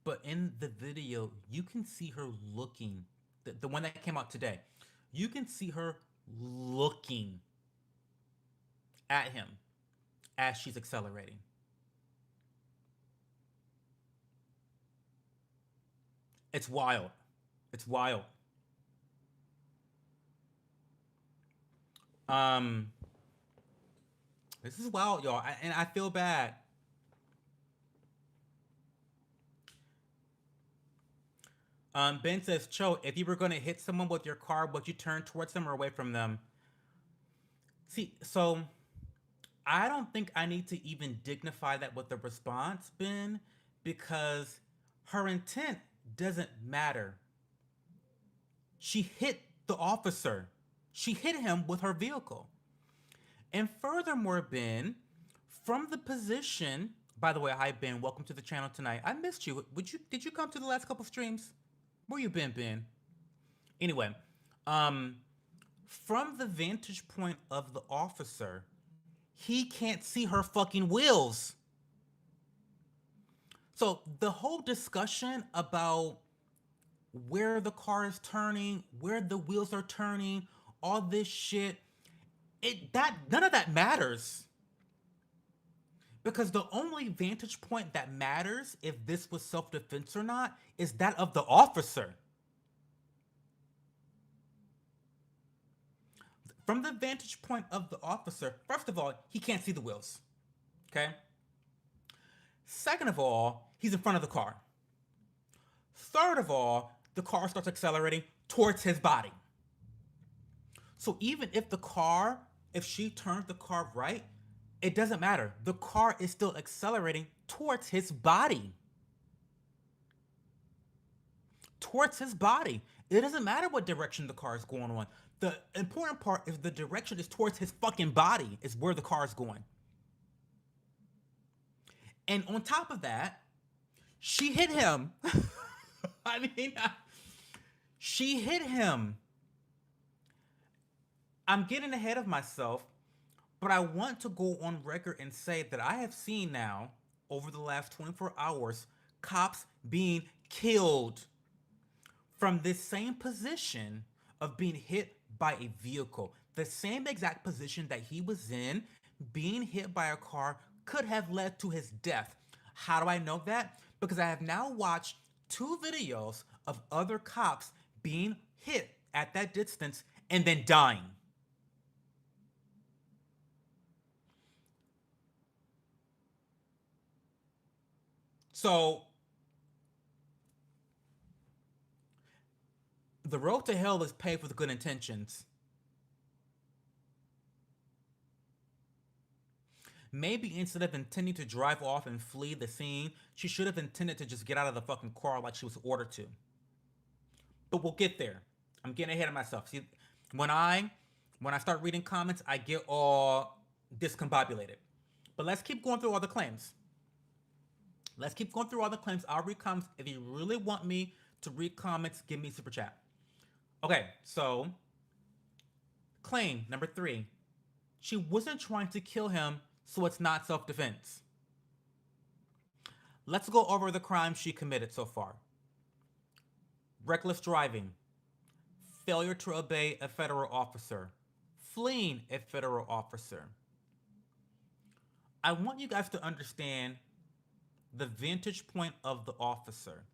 [SPEAKER 1] but in the video, you can see her looking. The one that came out today, you can see her looking at him as she's accelerating. It's wild. It's wild. Um, this is wild, y'all, and I feel bad. Ben says, Cho, if you were going to hit someone with your car, would you turn towards them or away from them? See, so I don't think I need to even dignify that with the response, Ben, because her intent doesn't matter. She hit the officer. She hit him with her vehicle. And furthermore, Ben, from the position, by the way, hi Ben, welcome to the channel tonight. I missed you. Did you come to the last couple streams? Where you been, Ben? Anyway, um, from the vantage point of the officer, he can't see her fucking wheels. So the whole discussion about where the car is turning, where the wheels are turning, all this shit, none of that matters. Because the only vantage point that matters if this was self-defense or not is that of the officer. From the vantage point of the officer, first of all, he can't see the wheels. Okay? Second of all, he's in front of the car. Third of all, the car starts accelerating towards his body. So even if she turns the car right, it doesn't matter. The car is still accelerating towards his body. Towards his body. It doesn't matter what direction the car is going on. The important part is the direction is towards his fucking body, is where the car is going. And on top of that, she hit him. I mean, she hit him. I'm getting ahead of myself, but I want to go on record and say that I have seen now over the last 24 hours, cops being killed from this same position of being hit by a vehicle. The same exact position that he was in, being hit by a car, could have led to his death. How do I know that? Because I have now watched two videos of other cops being hit at that distance and then dying. So the road to hell is paved with good intentions. Maybe instead of intending to drive off and flee the scene, she should have intended to just get out of the fucking car like she was ordered to. But we'll get there. I'm getting ahead of myself. See, when I when I start reading comments, I get all discombobulated. But let's keep going through all the claims. Let's keep going through all the claims. I'll read comments. If you really want me to read comments, give me super chat. Okay, so claim number 3. She wasn't trying to kill him, so it's not self-defense. Let's go over the crimes she committed so far. Reckless driving, failure to obey a federal officer, fleeing a federal officer. I want you guys to understand the vantage point of the officer.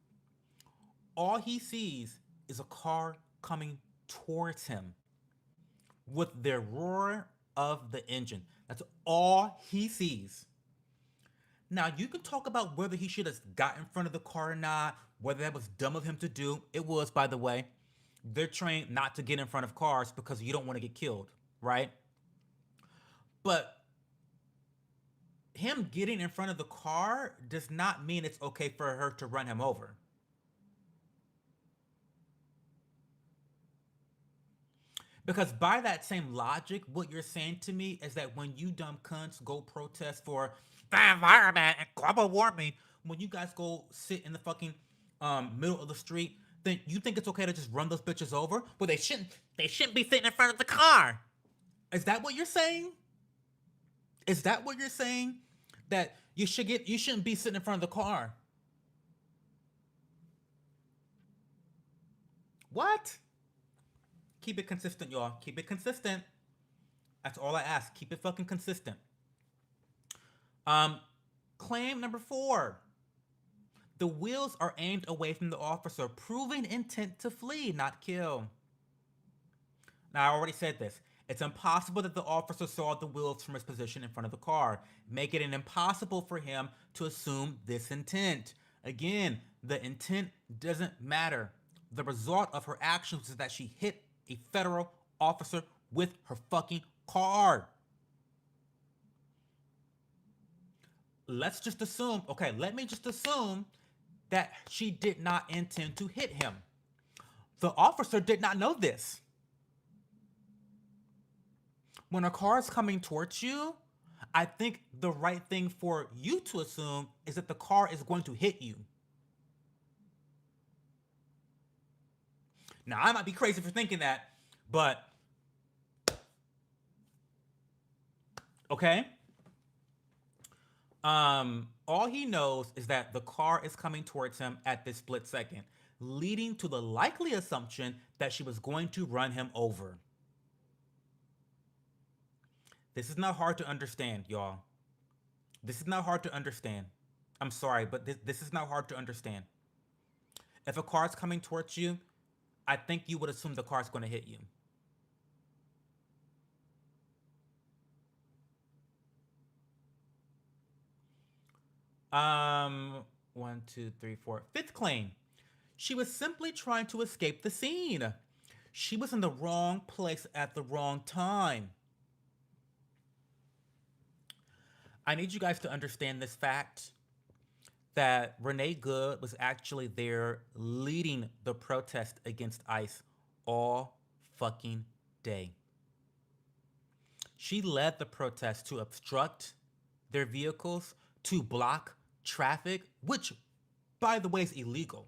[SPEAKER 1] All he sees is a car coming towards him with the roar of the engine. That's all he sees. Now, you can talk about whether he should have got in front of the car or not, whether that was dumb of him to do. It was, by the way. They're trained not to get in front of cars because you don't want to get killed, right? But him getting in front of the car does not mean it's okay for her to run him over. Because by that same logic, what you're saying to me is that when you dumb cunts go protest for the environment and global warming, when you guys go sit in the fucking middle of the street, then you think it's okay to just run those bitches over? Well, they shouldn't. They shouldn't be sitting in front of the car. Is that what you're saying? Is that what you're saying? That you shouldn't be sitting in front of the car? What? Keep it consistent, y'all. Keep it consistent. That's all I ask. Keep it fucking consistent. Um, Claim number 4. The wheels are aimed away from the officer, proving intent to flee, not kill. Now, I already said this. It's impossible that the officer saw the wheels from his position in front of the car, making it impossible for him to assume this intent. Again, the intent doesn't matter. The result of her actions is that she hit a federal officer with her fucking car. Let's just assume, okay, let me just assume that she did not intend to hit him. The officer did not know this. When a car is coming towards you, I think the right thing for you to assume is that the car is going to hit you. Now, I might be crazy for thinking that, but okay. All he knows is that the car is coming towards him at this split second, leading to the likely assumption that she was going to run him over. This is not hard to understand, y'all. This is not hard to understand. I'm sorry, but this is not hard to understand. If a car is coming towards you, I think you would assume the car is going to hit you. One, two, three, four. Fifth claim. She was simply trying to escape the scene. She was in the wrong place at the wrong time. I need you guys to understand this fact that Renee Good was actually there leading the protest against ICE all fucking day. She led the protest to obstruct their vehicles, to block traffic, which, by the way, is illegal.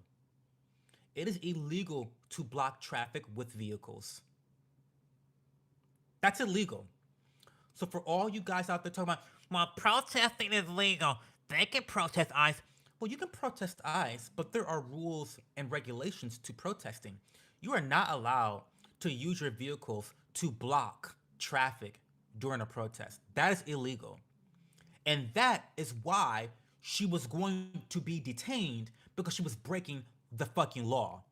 [SPEAKER 1] It is illegal to block traffic with vehicles. That's illegal. So for all you guys out there talking about, well, protesting is legal. They can protest ICE. Well, you can protest ICE, but there are rules and regulations to protesting. You are not allowed to use your vehicles to block traffic during a protest. That is illegal. And that is why she was going to be detained, because she was breaking the fucking law.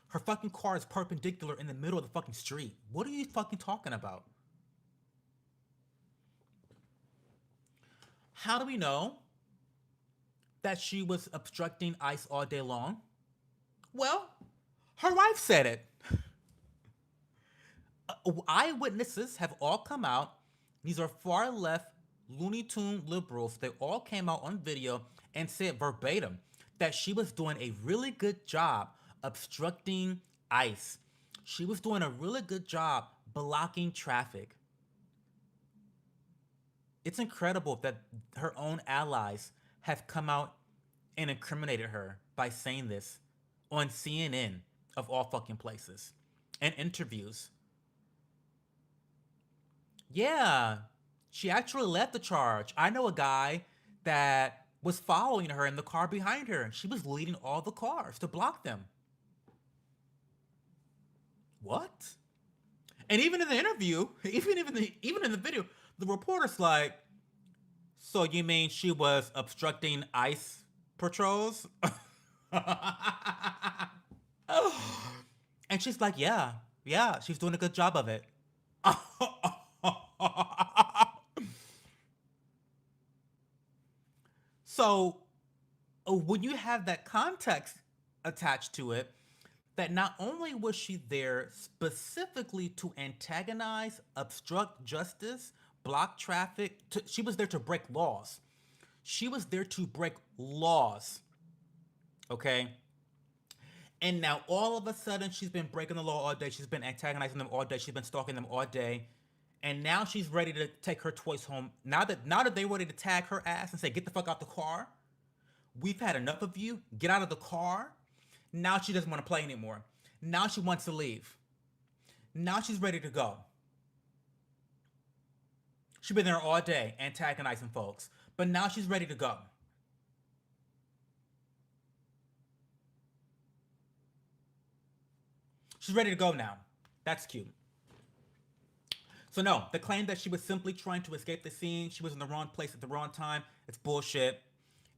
[SPEAKER 1] Her fucking car is perpendicular in the middle of the fucking street. What are you fucking talking about? How do we know that she was obstructing ICE all day long? Well, her wife said it. Eyewitnesses have all come out. These are far left Looney Tune liberals. They all came out on video and said verbatim that she was doing a really good job obstructing ICE. She was doing a really good job blocking traffic. It's incredible that her own allies have come out and incriminated her by saying this on CNN, of all fucking places, and interviews. Yeah, she actually led the charge. I know a guy that was following her in the car behind her, and she was leading all the cars to block them. What? And even in the interview, even in the video, the reporter's like, "So you mean she was obstructing ICE patrols?" And she's like, "Yeah, yeah, she's doing a good job of it." So when you have that context attached to it, that not only was she there specifically to antagonize, obstruct justice, block traffic, she was there to break laws. She was there to break laws. Okay? And now all of a sudden she's been breaking the law all day. She's been antagonizing them all day. She's been stalking them all day. And now she's ready to take her toys home. Now that they're ready to tag her ass and say, "Get the fuck out the car. We've had enough of you. Get out of the car." Now she doesn't want to play anymore. Now she wants to leave. Now she's ready to go. She's been there all day antagonizing folks. But now she's ready to go. She's ready to go now. That's cute. So no, the claim that she was simply trying to escape the scene, she was in the wrong place at the wrong time, it's bullshit.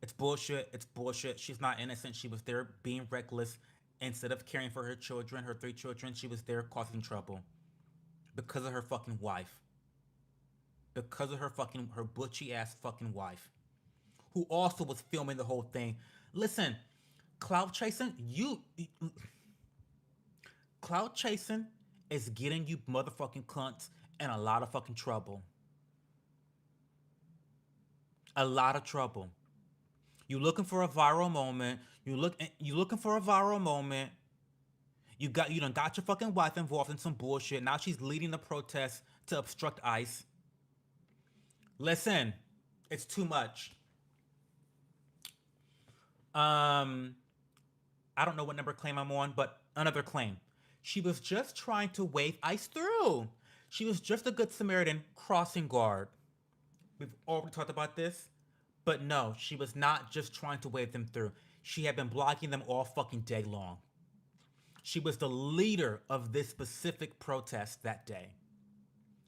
[SPEAKER 1] It's bullshit. It's bullshit. She's not innocent. She was there being reckless. Instead of caring for her children, her three children, she was there causing trouble because of her fucking wife. Because of her butchy ass fucking wife, who also was filming the whole thing. Listen, cloud chasing, cloud chasing is getting you motherfucking cunts in a lot of fucking trouble. A lot of trouble. You looking for a viral moment. You looking for a viral moment. You done got your fucking wife involved in some bullshit. Now she's leading the protest to obstruct ICE. Listen, it's too much. Um, I don't know what number claim I'm on, but another claim. She was just trying to wave ICE through. She was just a good Samaritan crossing guard. We've already talked about this. But no, she was not just trying to wave them through. She had been blocking them all fucking day long. She was the leader of this specific protest that day.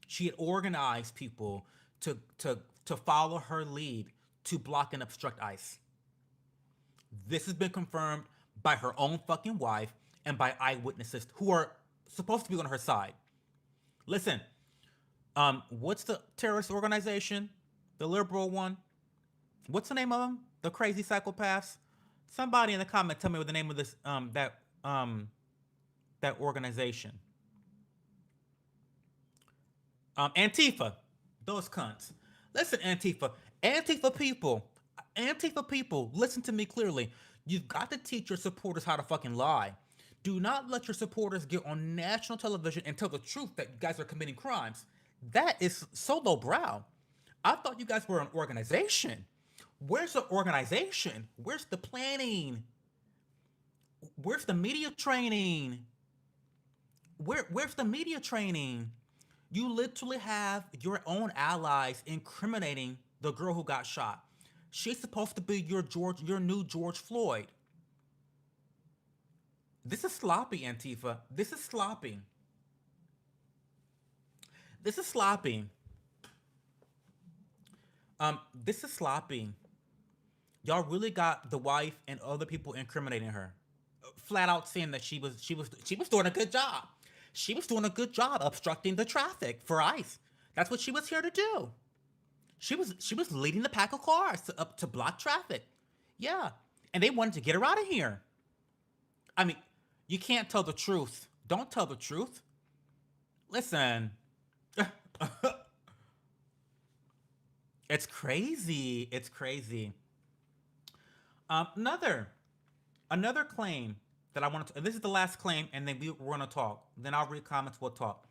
[SPEAKER 1] She had organized people to follow her lead to block and obstruct ICE. This has been confirmed by her own fucking wife and by eyewitnesses who are supposed to be on her side. Listen, what's the terrorist organization? The liberal one? What's the name of them? The crazy psychopaths? Somebody in the comment tell me what the name of this that organization. Antifa. Those cunts. Listen, Antifa. Antifa people, listen to me clearly. You've got to teach your supporters how to fucking lie. Do not let your supporters get on national television and tell the truth that you guys are committing crimes. That is so lowbrow. I thought you guys were an organization. Where's the organization? Where's the planning? Where's the media training? Where's the media training? You literally have your own allies incriminating the girl who got shot. She's supposed to be your new George Floyd. This is sloppy, Antifa. This is sloppy. This is sloppy. This is sloppy. Y'all really got the wife and other people incriminating her, flat out saying that she was doing a good job. She was doing a good job obstructing the traffic for ICE. That's what she was here to do. She was leading the pack of cars up to block traffic. Yeah, and they wanted to get her out of here. I mean, you can't tell the truth. Don't tell the truth. Listen, it's crazy. It's crazy. Another another claim that I want to. This is the last claim, and then we're gonna talk. Then I'll read comments. We'll talk.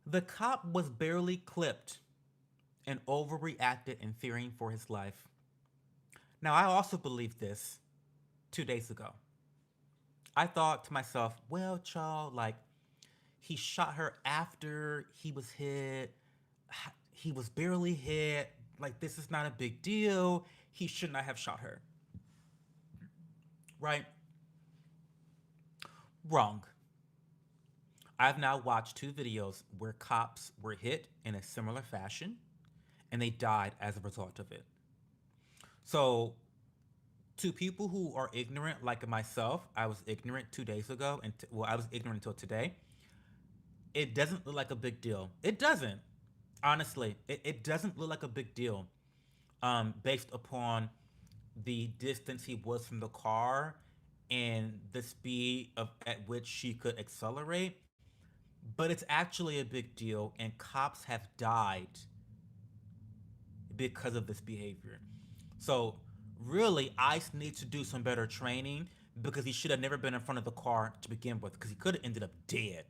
[SPEAKER 1] The cop was barely clipped and overreacted in fearing for his life. Now, I also believed this 2 days ago. I thought to myself, well, child, like, he shot her after he was hit. He was barely hit. Like, this is not a big deal. He should not have shot her. Right? Wrong. I've now watched two videos where cops were hit in a similar fashion and they died as a result of it. So, to people who are ignorant, like myself, I was ignorant 2 days ago, and well, I was ignorant until today. It doesn't look like a big deal. It doesn't. Honestly, it doesn't look like a big deal, based upon the distance he was from the car and the speed at which she could accelerate. But it's actually a big deal, and cops have died because of this behavior. So, really, ICE needs to do some better training because he should have never been in front of the car to begin with because he could have ended up dead.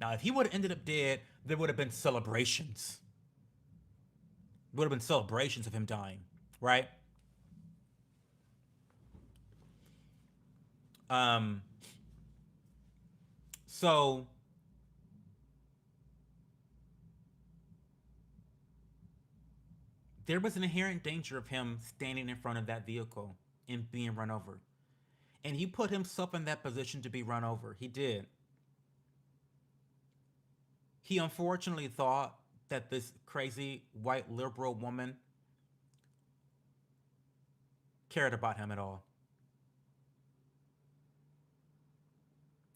[SPEAKER 1] Now, if he would have ended up dead, there would have been celebrations. There would have been celebrations of him dying, right? Um, so there was an inherent danger of him standing in front of that vehicle and being run over. And he put himself in that position to be run over. He did. He unfortunately thought that this crazy white liberal woman cared about him at all.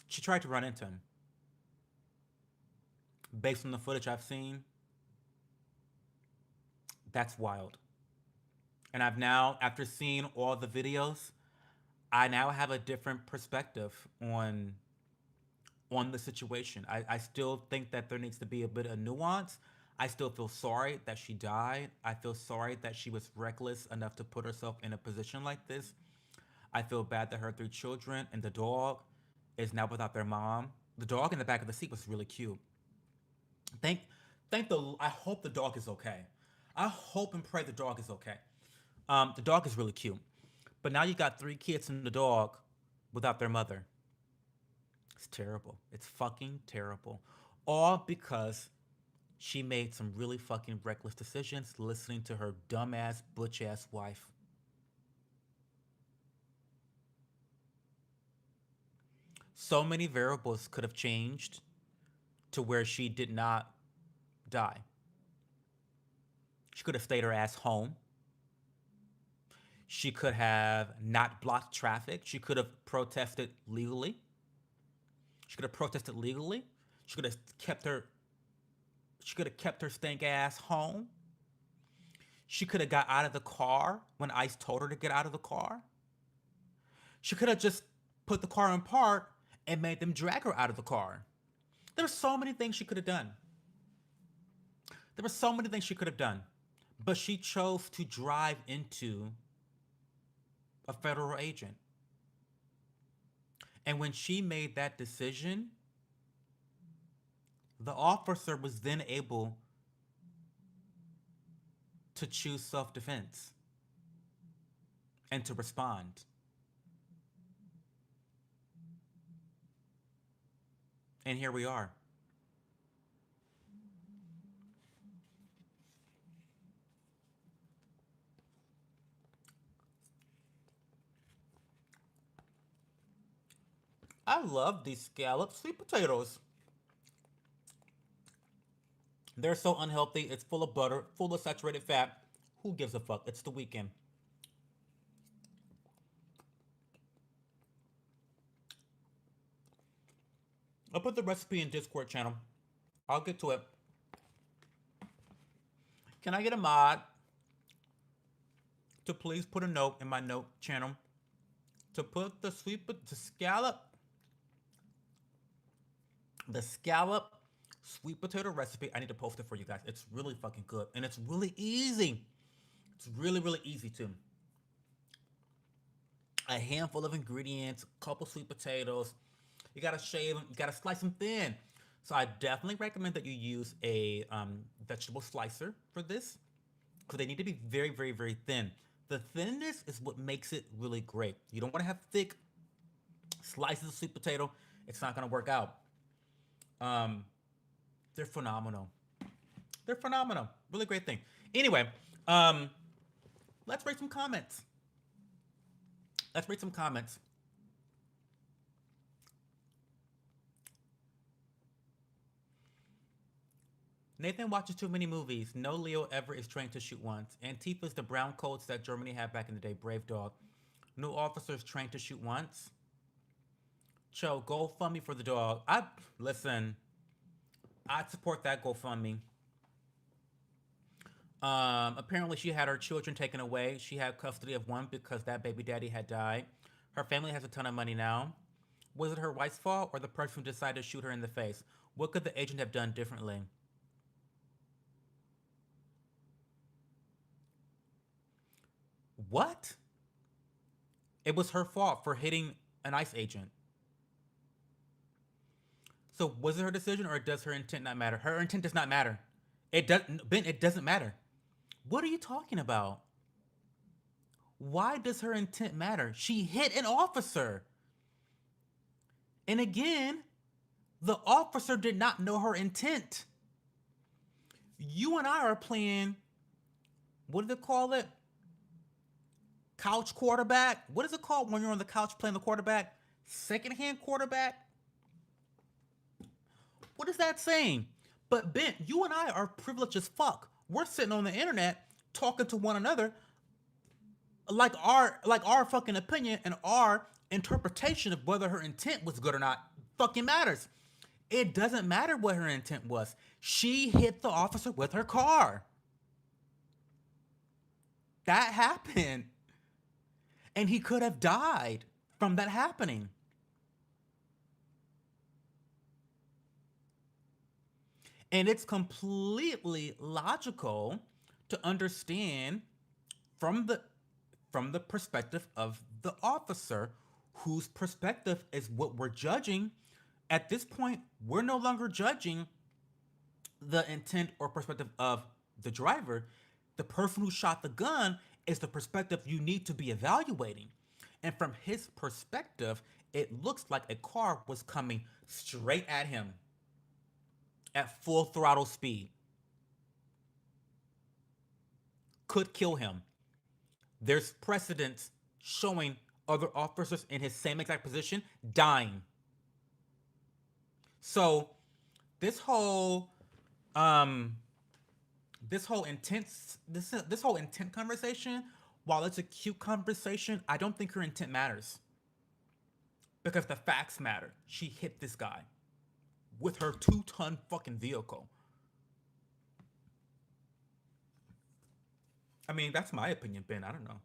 [SPEAKER 1] She tried to run into him. Based on the footage I've seen, that's wild. And I've now, after seeing all the videos, I now have a different perspective on the situation. I still think that there needs to be a bit of nuance. I still feel sorry that she died. I feel sorry that she was reckless enough to put herself in a position like this. I feel bad that her three children and the dog is now without their mom. The dog in the back of the seat was really cute. Thank I hope the dog is okay. I hope and pray the dog is okay. The dog is really cute. But now you got three kids and the dog without their mother. It's terrible. It's fucking terrible. All because she made some really fucking reckless decisions listening to her dumbass, butch ass wife. So many variables could have changed to where she did not die. She could have stayed her ass home. She could have not blocked traffic. She could have protested legally. She could have protested legally. She could have kept her she could have kept her stank ass home. She could have got out of the car when ICE told her to get out of the car. She could have just put the car in park and made them drag her out of the car. There were so many things she could have done. There were so many things she could have done. But she chose to drive into a federal agent. And when she made that decision, the officer was then able to choose self defense and to respond. And here we are. I love these scalloped sweet potatoes. They're so unhealthy. It's full of butter, full of saturated fat. Who gives a fuck? It's the weekend. I'll put the recipe in Discord channel. I'll get to it. Can I get a mod to please put a note in my note channel to put the scallop sweet potato recipe? I need to post it for you guys. It's really fucking good and it's really easy. It's really really easy too. A handful of ingredients, a couple sweet potatoes. You gotta shave them. You gotta slice them thin. So I definitely recommend that you use a vegetable slicer for this because they need to be very, very, very thin. The thinness is what makes it really great. You don't want to have thick slices of sweet potato. It's not gonna work out. Um, they're phenomenal. They're phenomenal. Really great thing. Anyway, um, let's read some comments. Let's read some comments. Nathan watches too many movies. No Leo ever is trained to shoot once. Antifa's the brown coats that Germany had back in the day. Brave dog. No officers trained to shoot once. Cho, GoFundMe for the dog. I listen. I'd support that GoFundMe. Apparently, she had her children taken away. She had custody of one because that baby daddy had died. Her family has a ton of money now. Was it her wife's fault or the person who decided to shoot her in the face? What could the agent have done differently? What? It was her fault for hitting an ICE agent. So was it her decision or does her intent not matter? Her intent does not matter. It doesn't, Ben. It doesn't matter. What are you talking about? Why does her intent matter? She hit an officer. And again, the officer did not know her intent. You and I are playing, what do they call it? Couch quarterback. What is it called when you're on the couch playing the quarterback? Secondhand quarterback? What is that saying? But Ben, you and I are privileged as fuck. We're sitting on the internet talking to one another like our fucking opinion and our interpretation of whether her intent was good or not fucking matters. It doesn't matter what her intent was. She hit the officer with her car. That happened. And he could have died from that happening. And it's completely logical to understand from the from the perspective of the officer, whose perspective is what we're judging. At this point, we're no longer judging the intent or perspective of the driver. The person who shot the gun is the perspective you need to be evaluating. And from his perspective, it looks like a car was coming straight at him at full throttle speed. Could kill him. There's precedents showing other officers in his same exact position dying. So this whole um this whole intent conversation, while it's a cute conversation, I don't think her intent matters because the facts matter. She hit this guy with her 2-ton fucking vehicle. I mean, that's my opinion, Ben. I don't know.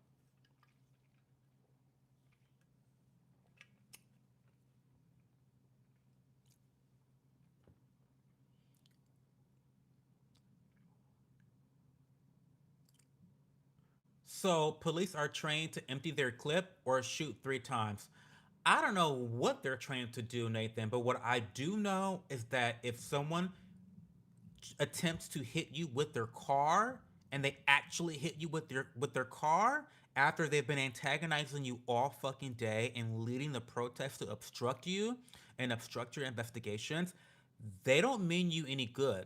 [SPEAKER 1] So police are trained to empty their clip or shoot 3 times. I don't know what they're trained to do, Nathan, but what I do know is that if someone attempts to hit you with their car and they actually hit you with their car after they've been antagonizing you all fucking day and leading the protest to obstruct you and obstruct your investigations, they don't mean you any good.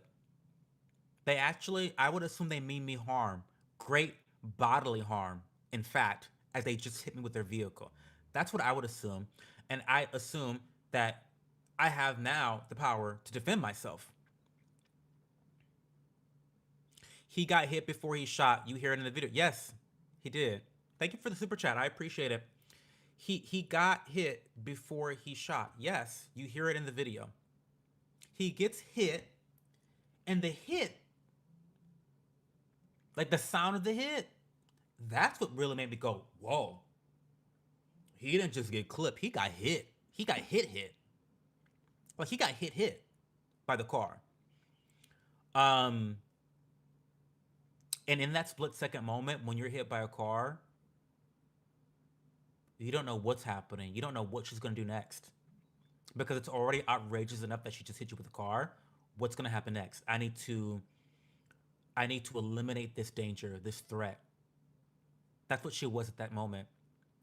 [SPEAKER 1] They actually, I would assume they mean me harm, great bodily harm, in fact, as they just hit me with their vehicle. That's what I would assume. And I assume that I have now the power to defend myself. He got hit before he shot. You hear it in the video. Yes, he did. Thank you for the super chat. I appreciate it. He got hit before he shot. Yes, you hear it in the video. He gets hit, and the hit, like the sound of the hit, that's what really made me go, whoa. He didn't just get clipped. He got hit. He got hit. Like he got hit by the car. Um, and in that split second moment when you're hit by a car, you don't know what's happening. You don't know what she's gonna do next. Because it's already outrageous enough that she just hit you with a car. What's gonna happen next? I need to eliminate this danger, this threat. That's what she was at that moment.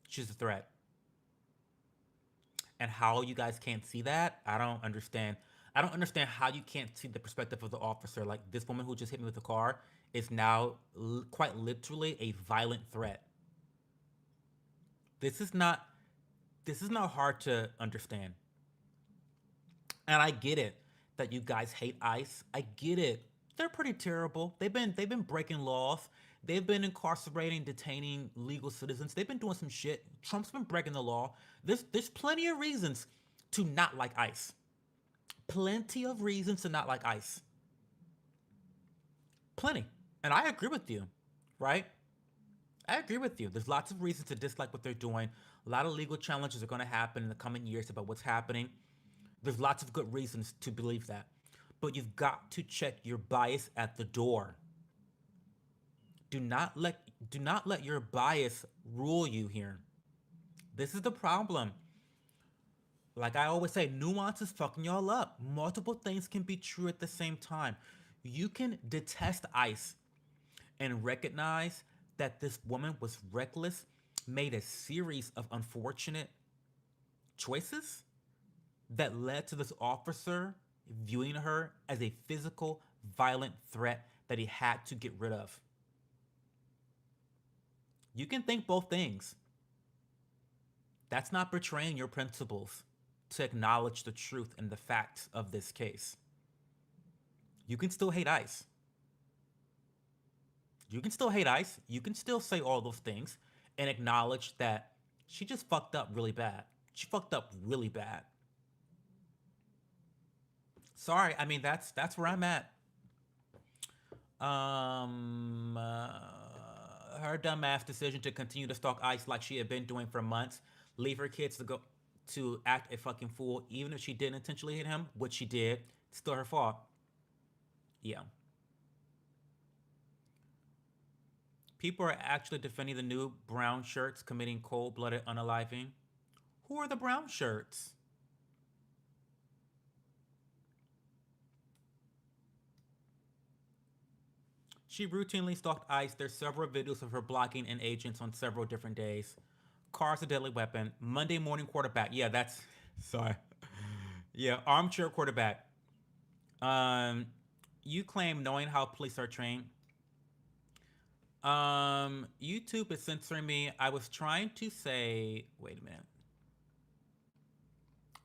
[SPEAKER 1] She's a threat. And how you guys can't see that, I don't understand. I don't understand how you can't see the perspective of the officer. Like this woman who just hit me with the car is now quite literally a violent threat. This is not this is not hard to understand. And I get it that you guys hate ICE. I get it. They're pretty terrible. They've been breaking laws. They've been incarcerating, detaining legal citizens. They've been doing some shit. Trump's been breaking the law. There's plenty of reasons to not like ICE. Plenty of reasons to not like ICE. Plenty. And I agree with you, right? I agree with you. There's lots of reasons to dislike what they're doing. A lot of legal challenges are going to happen in the coming years about what's happening. There's lots of good reasons to believe that. But you've got to check your bias at the door. Do not let your bias rule you here. This is the problem. Like I always say, nuance is fucking y'all up. Multiple things can be true at the same time. You can detest ICE and recognize that this woman was reckless, made a series of unfortunate choices that led to this officer viewing her as a physical, violent threat that he had to get rid of. You can think both things. That's not betraying your principles to acknowledge the truth and the facts of this case. You can still hate ICE. You can still hate ICE. You can still say all those things and acknowledge that she just fucked up really bad. She fucked up really bad. Sorry, I mean that's where I'm at. Her dumbass decision to continue to stalk ICE like she had been doing for months, leave her kids to act a fucking fool, even if she didn't intentionally hit him, which she did. It's still her fault. Yeah. People are actually defending the new brown shirts committing cold-blooded unaliving. Who are the brown shirts? She routinely stalked ICE. There's several videos of her blocking and agents on several different days. Car's a deadly weapon. Monday morning quarterback. Yeah, that's sorry. Yeah, armchair quarterback. Um, you claim knowing how police are trained. YouTube is censoring me. I was trying to say. Wait a minute.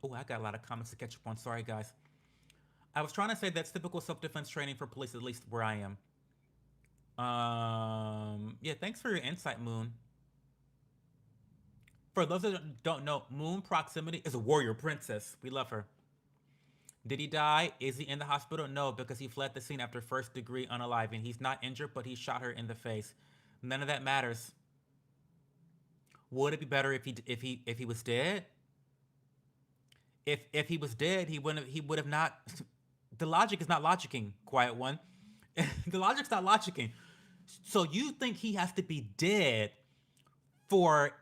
[SPEAKER 1] Oh, I got a lot of comments to catch up on. Sorry, guys. I was trying to say that's typical self-defense training for police, at least where I am. Yeah, thanks for your insight, Moon. For those that don't know, Moon Proximity is a warrior princess. We love her. Did he die? Is he in the hospital? No, because he fled the scene after first degree unaliving. He's not injured, but he shot her in the face. None of that matters. Would it be better if he was dead? If he was dead, he would have not. The logic is not logicking, quiet one. The logic's not logicking. So you think he has to be dead for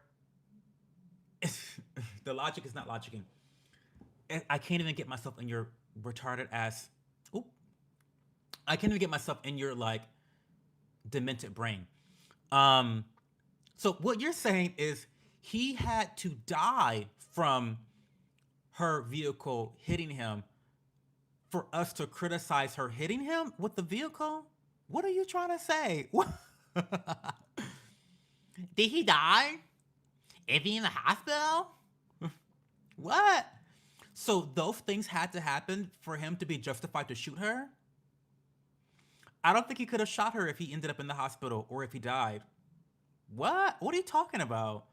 [SPEAKER 1] the logic is not logicking. I can't even get myself in your retarded ass. Oop. I can't even get myself in your like demented brain. Um, so what you're saying is he had to die from her vehicle hitting him for us to criticize her hitting him with the vehicle? What are you trying to say? Did he die? Is he in the hospital? What? So those things had to happen for him to be justified to shoot her? I don't think he could have shot her if he ended up in the hospital or if he died. What? What are you talking about?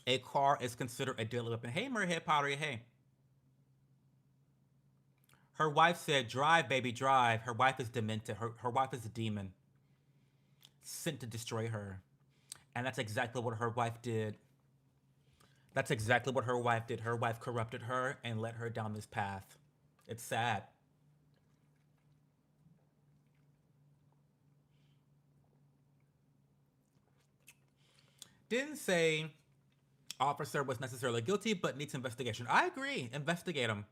[SPEAKER 1] A car is considered a deadly weapon. Hey, Merhead Pottery, hey. Her wife said, drive, baby, drive. Her wife is demented. Her wife is a demon sent to destroy her. And that's exactly what her wife did. That's exactly what her wife did. Her wife corrupted her and led her down this path. It's sad. Didn't say officer was necessarily guilty, but needs investigation. I agree. Investigate him.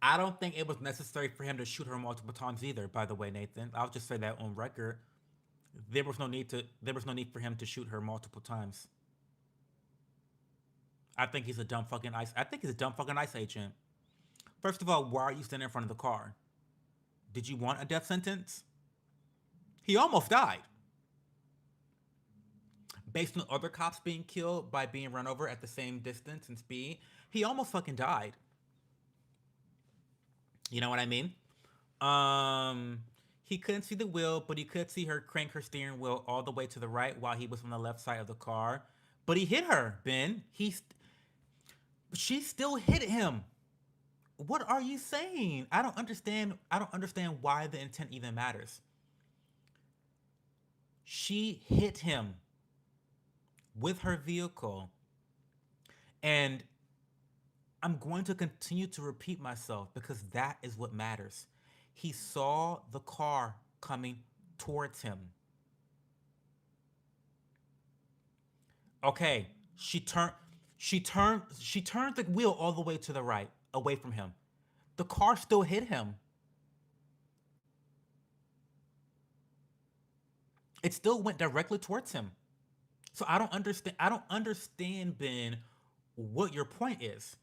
[SPEAKER 1] I don't think it was necessary for him to shoot her multiple times either, by the way, Nathan. I'll just say that on record. There was no need for him to shoot her multiple times. I think he's a dumb fucking ice I think he's a dumb fucking ICE agent. First of all, why are you standing in front of the car? Did you want a death sentence? He almost died. Based on other cops being killed by being run over at the same distance and speed, he almost fucking died. You know what I mean? He couldn't see the wheel, but he could see her crank her steering wheel all the way to the right while he was on the left side of the car. But he hit her, Ben. She still hit him. What are you saying? I don't understand. I don't understand why the intent even matters. She hit him with her vehicle. And I'm going to continue to repeat myself because that is what matters. He saw the car coming towards him. Okay, she turned the wheel all the way to the right, away from him. The car still hit him. It still went directly towards him. So I don't understand, Ben, what your point is.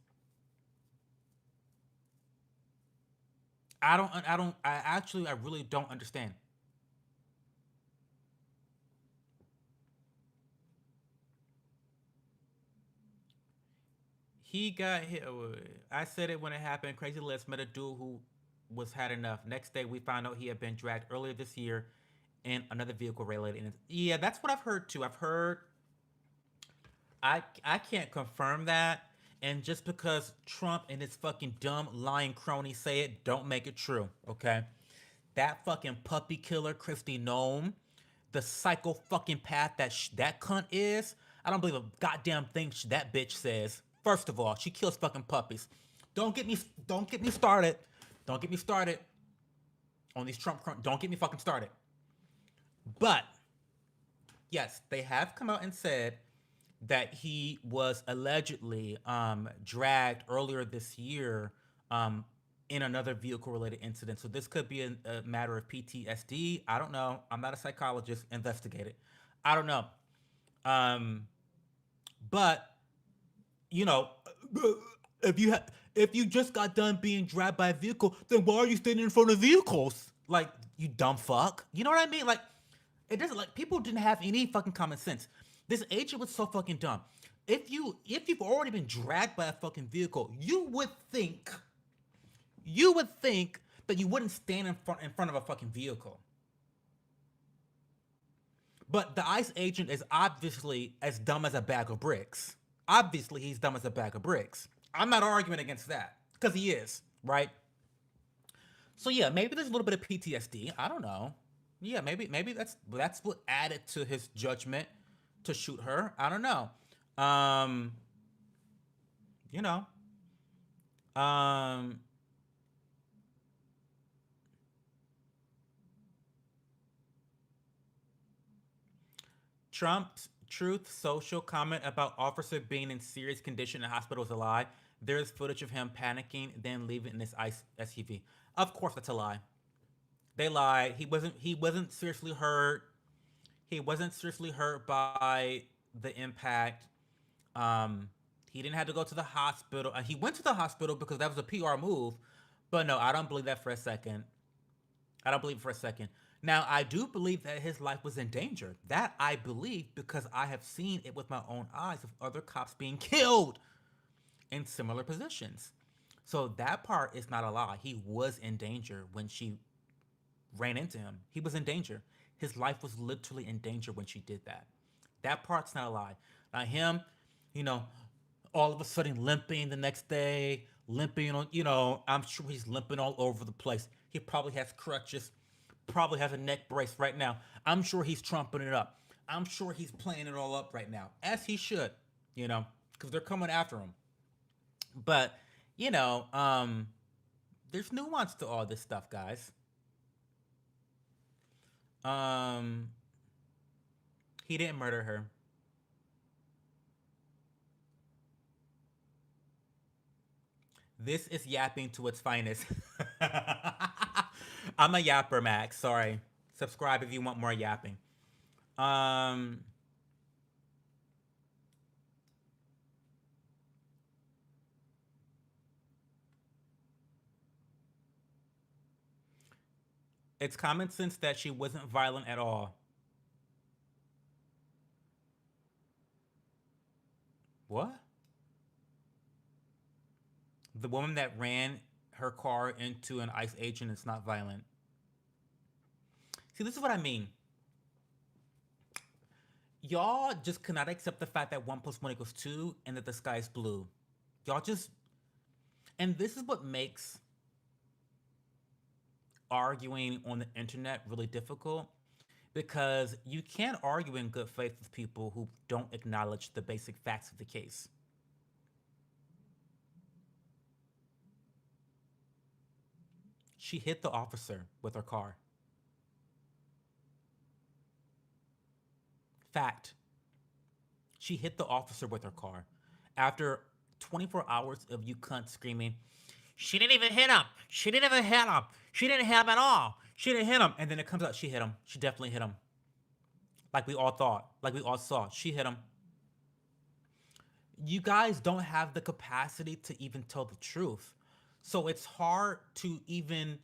[SPEAKER 1] I really don't understand. He got hit. I said it when it happened. Crazy Les met a dude who was had enough. Next day, we found out he had been dragged earlier this year in another vehicle related. Yeah, that's what I've heard too. I've heard. I can't confirm that. And just because Trump and his fucking dumb lying cronies say it, don't make it true. Okay. That fucking puppy killer, Christy Nome, the psycho fucking path that cunt is. I don't believe a goddamn thing that bitch says. First of all, she kills fucking puppies. Don't get me don't get me started. Don't get me started on these Trump crunk. Don't get me fucking started. But yes, they have come out and said that he was allegedly dragged earlier this year um, in another vehicle related incident. So this could be a matter of PTSD. I don't know. I'm not a psychologist. Investigate it. I don't know. Um, but you know, if you just got done being dragged by a vehicle, then why are you standing in front of vehicles? Like you dumb fuck. You know what I mean? Like it doesn't like people didn't have any fucking common sense. This agent was so fucking dumb. If you've already been dragged by a fucking vehicle, you would think that you wouldn't stand in front of a fucking vehicle. But the ICE agent is obviously as dumb as a bag of bricks. Obviously, he's dumb as a bag of bricks. I'm not arguing against that because he is, right? So yeah, maybe there's a little bit of PTSD. I don't know. Yeah, maybe that's what added to his judgment to shoot her. I don't know. Um, you know, um, Trump's Truth Social comment about officer being in serious condition in hospital is a lie. There's footage of him panicking, then leaving in his ice SUV. Of course, that's a lie. They lied. He wasn't seriously hurt. He wasn't seriously hurt by the impact. Um, he didn't have to go to the hospital. He went to the hospital because that was a PR move. But no, I don't believe that for a second. I don't believe it for a second. Now, I do believe that his life was in danger. That I believe because I have seen it with my own eyes of other cops being killed in similar positions. So that part is not a lie. He was in danger when she ran into him. He was in danger. His life was literally in danger when she did that. That part's not a lie. Now, him, you know, all of a sudden limping the next day, limping on, I'm sure he's limping all over the place. He probably has crutches, probably has a neck brace right now. I'm sure he's trumping it up. I'm sure he's playing it all up right now, as he should, because they're coming after him. But, you know, um, there's nuance to all this stuff, guys. Um, he didn't murder her. This is yapping to its finest. I'm a yapper, Max. Sorry. Subscribe if you want more yapping. Um, it's common sense that she wasn't violent at all. What? The woman that ran her car into an ICE agent is not violent. See, this is what I mean. Y'all just cannot accept the fact that 1 plus 1 equals 2 and that the sky is blue. Y'all just, and this is what makes arguing on the internet really difficult because you can't argue in good faith with people who don't acknowledge the basic facts of the case. She hit the officer with her car. Fact. She hit the officer with her car. After 24 hours of you cunts screaming, she didn't even hit him. She didn't even hit him. She didn't hit him at all. She didn't hit him. And then it comes out she hit him. She definitely hit him. Like we all thought. Like we all saw. She hit him. You guys don't have the capacity to even tell the truth. So it's hard to even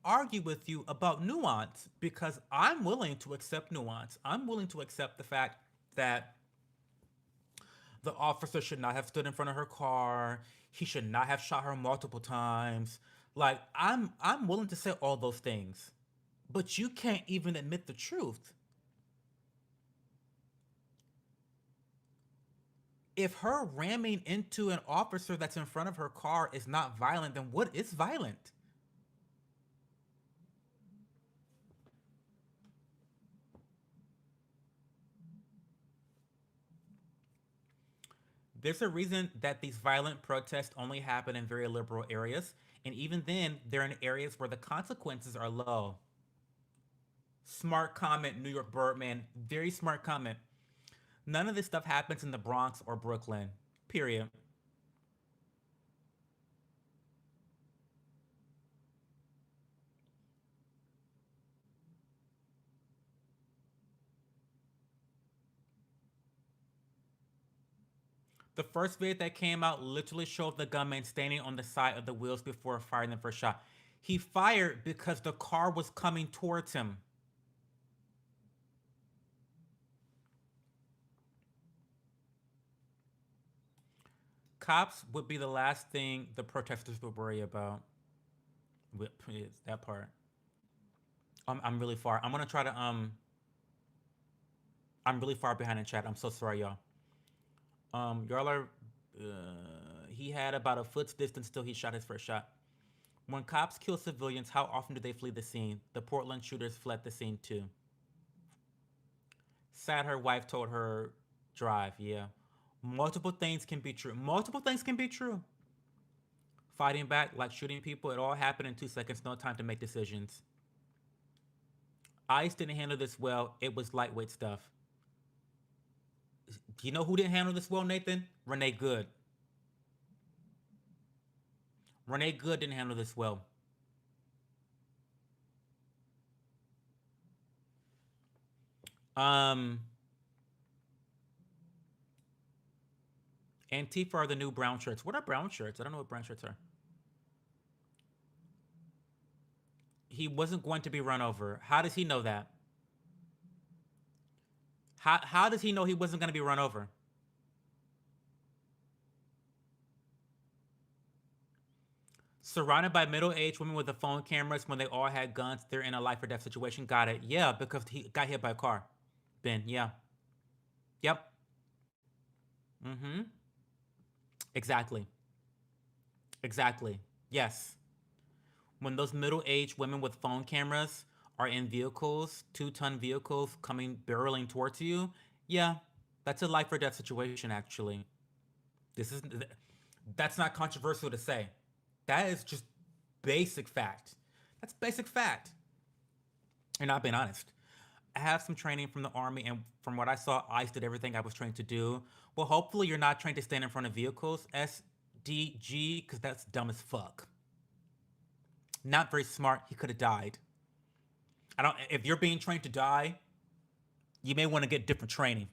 [SPEAKER 1] argue with you about nuance because I'm willing to accept nuance. I'm willing to accept the fact that the officer should not have stood in front of her car. He should not have shot her multiple times. Like I'm willing to say all those things. But you can't even admit the truth. If her ramming into an officer that's in front of her car is not violent, then what is violent? There's a reason that these violent protests only happen in very liberal areas. And even then, they're in areas where the consequences are low. Smart comment, New York Birdman. Very smart comment. None of this stuff happens in the Bronx or Brooklyn. Period. The first video that came out literally showed the gunman standing on the side of the wheels before firing the first shot. He fired because the car was coming towards him. Cops would be the last thing the protesters would worry about. That part. I'm really far. I'm gonna try to I'm really far behind in chat. I'm so sorry, y'all. Y'all are. He had about a foot's distance till he shot his first shot. When cops kill civilians, how often do they flee the scene? The Portland shooters fled the scene too. Sad her wife told her drive. Yeah. Multiple things can be true. Multiple things can be true. Fighting back, like shooting people, it all happened in 2 seconds. No time to make decisions. ICE didn't handle this well. It was lightweight stuff. Do you know who didn't handle this well, Nathan? Renee Good. Renee Good didn't handle this well. Um, Antifa are the new brown shirts. What are brown shirts? I don't know what brown shirts are. He wasn't going to be run over. How does he know that? How does he know he wasn't going to be run over? Surrounded by middle-aged women with the phone cameras when they all had guns, they're in a life or death situation. Got it. Yeah, because he got hit by a car. Ben, yeah. Yep. Mm-hmm. Exactly. Exactly. Yes. When those middle-aged women with phone cameras are in vehicles, 2-ton vehicles coming barreling towards you, yeah, that's a life or death situation. Actually, this is that's not controversial to say. That is just basic fact. That's basic fact. You're not being honest. I have some training from the army, and from what I saw, ICE did everything I was trained to do. Well, hopefully, you're not trained to stand in front of vehicles, SDG, because that's dumb as fuck. Not very smart. He could have died. I don't. If you're being trained to die, you may want to get different training.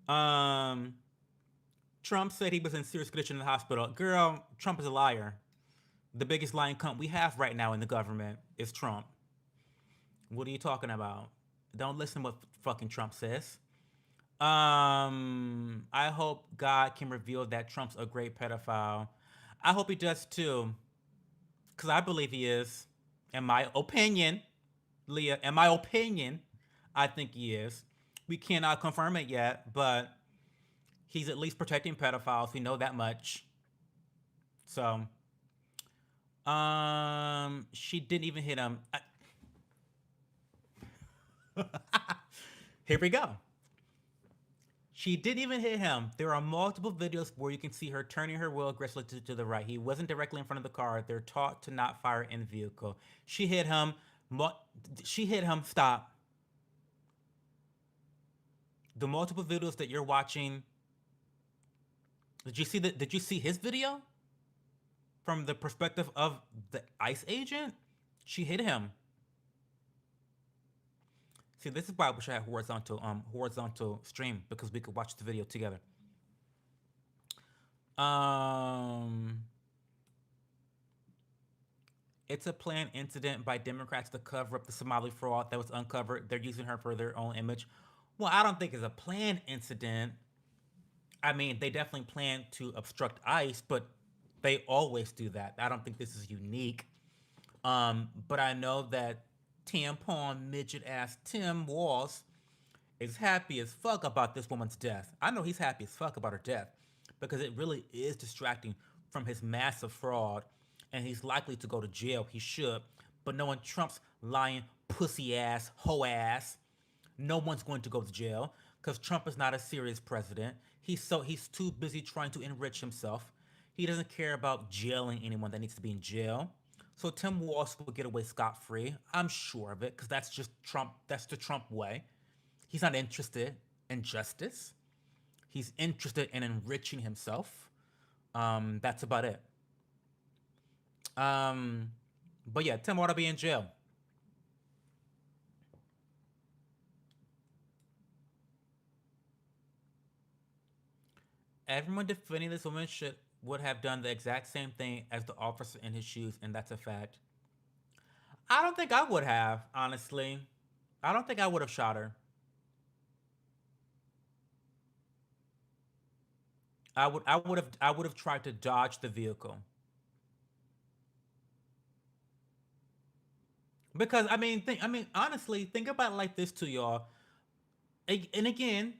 [SPEAKER 1] um, Trump said he was in serious condition in the hospital. Girl, Trump is a liar. The biggest lying cunt we have right now in the government is Trump. What are you talking about? Don't listen to what fucking Trump says. I hope God can reveal that Trump's a great pedophile. I hope he does too, because I believe he is. In my opinion, Leah, in my opinion, I think he is. We cannot confirm it yet, but he's at least protecting pedophiles. We know that much. So, she didn't even hit him. Here we go. She didn't even hit him. There are multiple videos where you can see her turning her wheel aggressively to the right. He wasn't directly in front of the car. They're taught to not fire in vehicle. She hit him. She hit him. Stop. The multiple videos that you're watching. Did you see that? Did you see his video from the perspective of the ICE agent? She hit him. See, this is why I wish I had horizontal stream because we could watch the video together. Um, it's a planned incident by Democrats to cover up the Somali fraud that was uncovered. They're using her for their own image. Well, I don't think it's a planned incident. I mean, they definitely plan to obstruct ICE, but they always do that. I don't think this is unique. But I know that tampon midget ass Tim Walls is happy as fuck about this woman's death. I know he's happy as fuck about her death because it really is distracting from his massive fraud, and he's likely to go to jail. He should, but knowing Trump's lying pussy ass, hoe ass, no one's going to go to jail because Trump is not a serious president. He's too busy trying to enrich himself. He doesn't care about jailing anyone that needs to be in jail. So Tim Walsh will get away scot free. I'm sure of it because that's just Trump. That's the Trump way. He's not interested in justice. He's interested in enriching himself. That's about it. Um, but yeah, Tim ought to be in jail. Everyone defending this woman should would have done the exact same thing as the officer in his shoes, and that's a fact. I don't think I would have, honestly. I don't think I would have shot her. I would have tried to dodge the vehicle. Because I mean honestly, think about it like this to y'all. And again,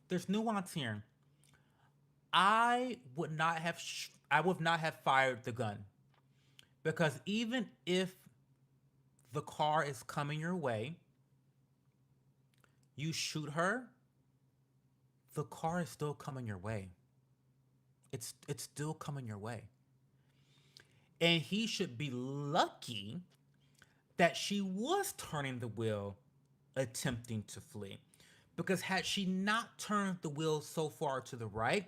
[SPEAKER 1] there's nuance here. I would not have fired the gun because even if the car is coming your way, you shoot her, the car is still coming your way. It's still coming your way. And he should be lucky that she was turning the wheel attempting to flee. Because had she not turned the wheel so far to the right,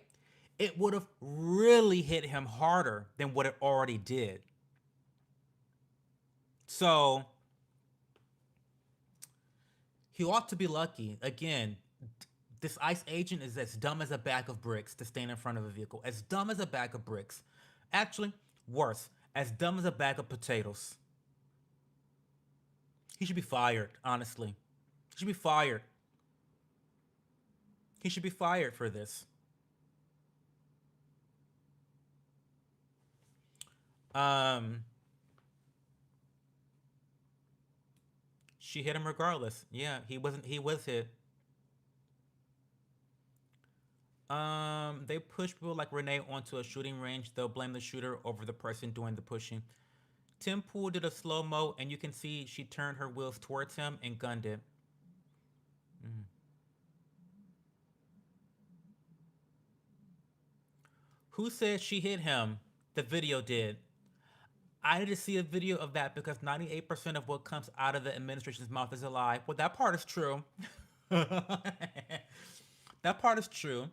[SPEAKER 1] it would have really hit him harder than what it already did. So he ought to be lucky. Again, this ICE agent is as dumb as a bag of bricks to stand in front of a vehicle. As dumb as a bag of bricks. Actually, worse. As dumb as a bag of potatoes. He should be fired, honestly. He should be fired. He should be fired for this. Um, she hit him regardless. Yeah, he wasn't. He was hit. They push people like Renee onto a shooting range. They'll blame the shooter over the person doing the pushing. Tim Pool did a slow mo, and you can see she turned her wheels towards him and gunned it. Mhm. Who said she hit him? The video did. I need to see a video of that because 98% of what comes out of the administration's mouth is a lie. Well, that part is true. That part is true.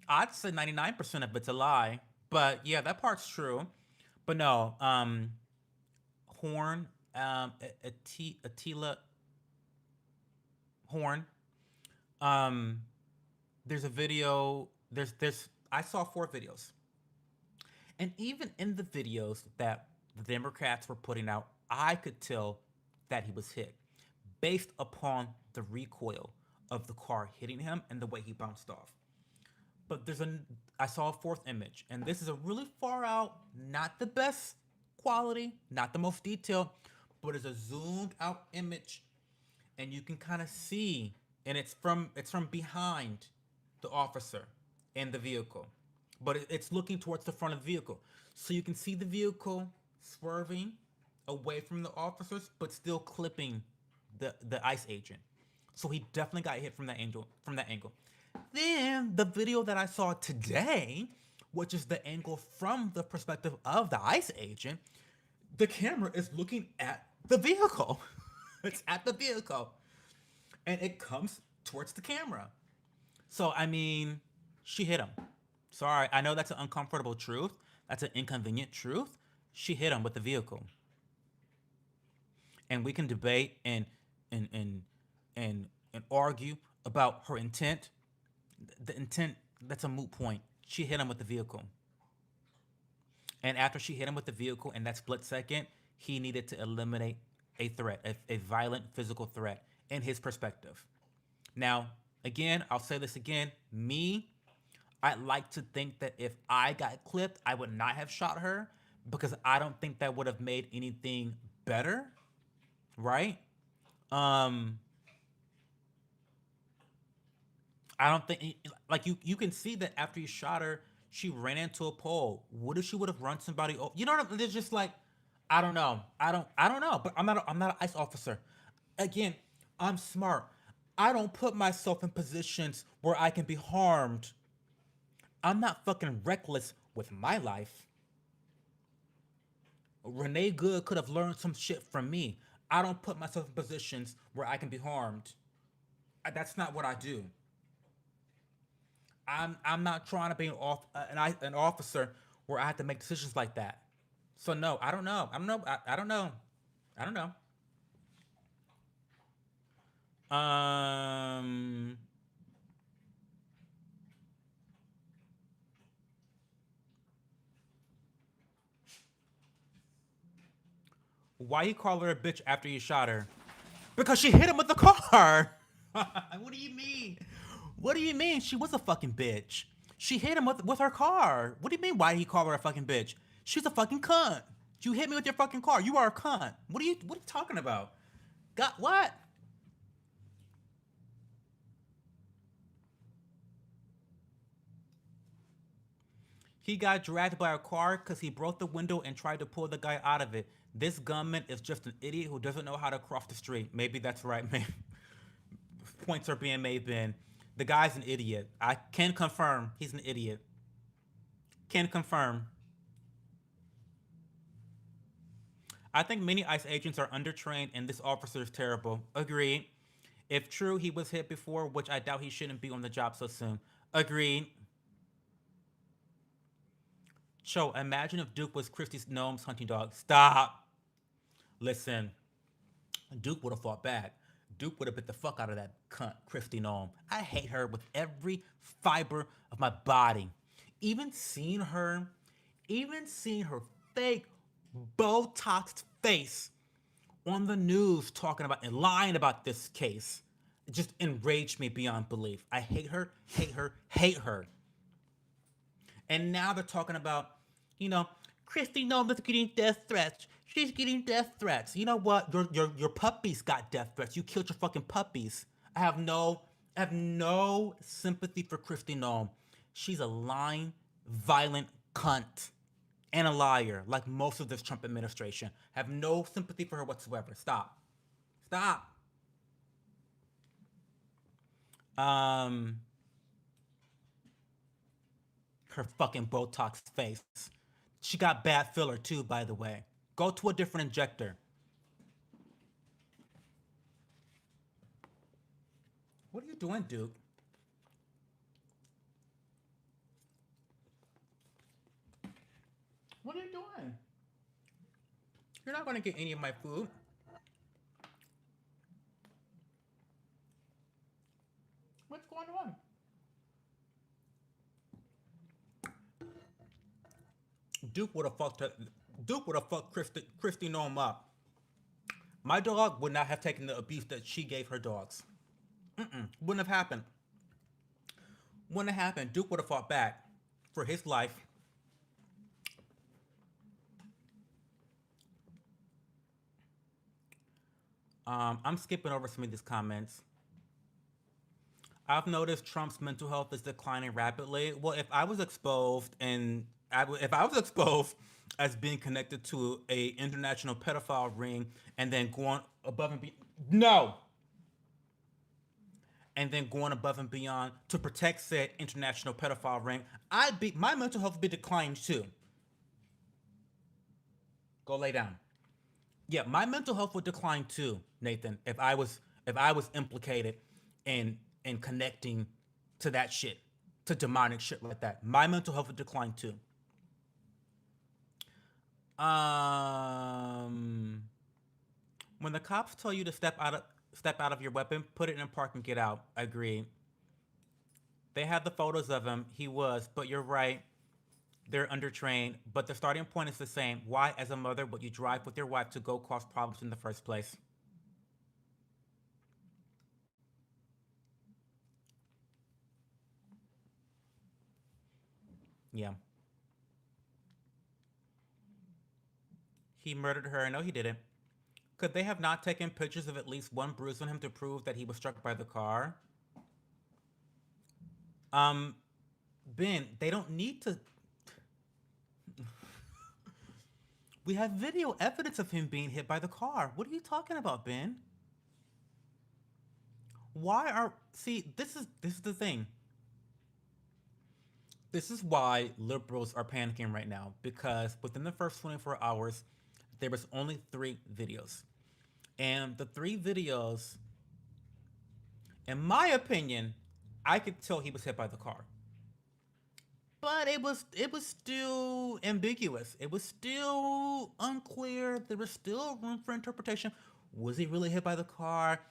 [SPEAKER 1] I'd say 99% of it's a lie. But yeah, that part's true. But no, Horn, Attila Horn. Um, there's a video. There's I saw 4 videos, and even in the videos that the Democrats were putting out, I could tell that he was hit based upon the recoil of the car hitting him and the way he bounced off. But I saw a fourth image, and this is a really far out, not the best quality, not the most detailed, but it's a zoomed out image, and you can kind of see, and it's from behind the officer in the vehicle, but it's looking towards the front of the vehicle, so you can see the vehicle swerving away from the officers, but still clipping the ICE agent. So he definitely got hit from that angle. From that angle. Then the video that I saw today, which is the angle from the perspective of the ICE agent, the camera is looking at the vehicle. It's at the vehicle, and it comes towards the camera. So I mean, she hit him. Sorry, I know that's an uncomfortable truth. That's an inconvenient truth. She hit him with the vehicle, and we can debate and and and argue about her intent. The intent, that's a moot point. She hit him with the vehicle, and after she hit him with the vehicle in that split second, he needed to eliminate a threat, a violent physical threat in his perspective. Now, again, I'll say this again. Me, I'd like to think that if I got clipped, I would not have shot her because I don't think that would have made anything better, right? Um, I don't think like you can see that after you shot her, she ran into a pole. What if she would have run somebody over? You know what I mean? There's just like I don't know. I don't know, but I'm not an ICE officer. Again, I'm smart. I don't put myself in positions where I can be harmed. I'm not fucking reckless with my life. Renee Good could have learned some shit from me. I don't put myself in positions where I can be harmed. That's not what I do. I'm not trying to be an officer where I have to make decisions like that. So no, I don't know. I don't know. I don't know. I don't know. Um, why you call her a bitch after you shot her? Because she hit him with the car. What do you mean? What do you mean? She was a fucking bitch. She hit him with her car. What do you mean? Why did he call her a fucking bitch? She's a fucking cunt. You hit me with your fucking car. You are a cunt. What are you talking about? Got what? He got dragged by a car because he broke the window and tried to pull the guy out of it. This gunman is just an idiot who doesn't know how to cross the street. Maybe that's right. Maybe points are being made, Ben. The guy's an idiot. I can confirm he's an idiot. Can confirm. I think many ICE agents are undertrained and this officer is terrible. Agreed. If true, he was hit before, which I doubt he shouldn't be on the job so soon. Agreed. Cho, imagine if Duke was Christie's gnome's hunting dog. Stop. Listen, Duke would have fought back. Duke would have bit the fuck out of that cunt, Christy Gnome. I hate her with every fiber of my body. Even seeing her, even seeing her fake Botoxed face on the news talking about and lying about this case. It just enraged me beyond belief. I hate her, hate her, hate her. And now they're talking about, you know, Christy Nolan's getting death threats. She's getting death threats. You know what? Your puppies got death threats. You killed your fucking puppies. I have no sympathy for Christy Nolan. She's a lying, violent cunt and a liar, like most of this Trump administration. Have no sympathy for her whatsoever. Stop. Stop. Um, her fucking Botox face. She got bad filler too, by the way. Go to a different injector. What are you doing, Duke? What are you doing? You're not gonna get any of my food. What's going on? Duke would have fucked her. Duke would have fucked Christy Nome up. My dog would not have taken the abuse that she gave her dogs. Wouldn't have happened. Wouldn't have happened. Duke would have fought back for his life. I'm skipping over some of these comments. I've noticed Trump's mental health is declining rapidly. Well, if I was exposed and if I was exposed as being connected to a international pedophile ring and then going above and beyond, no, and then going above and beyond to protect said international pedophile ring, my mental health would be declining too. Go lay down. Yeah, my mental health would decline too, Nathan, if I was implicated in connecting to that shit, to demonic shit like that. My mental health would decline too. Um, when the cops tell you to step out of your weapon, put it in park and get out. I agree. They had the photos of him. He was, but you're right. They're undertrained, but the starting point is the same. Why, as a mother, would you drive with your wife to go cause problems in the first place? Yeah. He murdered her. No, he didn't. Could they have not taken pictures of at least one bruise on him to prove that he was struck by the car? Um, Ben, they don't need to. We have video evidence of him being hit by the car. What are you talking about, Ben? Why are see? This is the thing. This is why liberals are panicking right now because within the first 24 hours, there was only 3 videos, and the 3 videos, in my opinion, I could tell he was hit by the car. But it was still ambiguous. It was still unclear. There was still room for interpretation. Was he really hit by the car?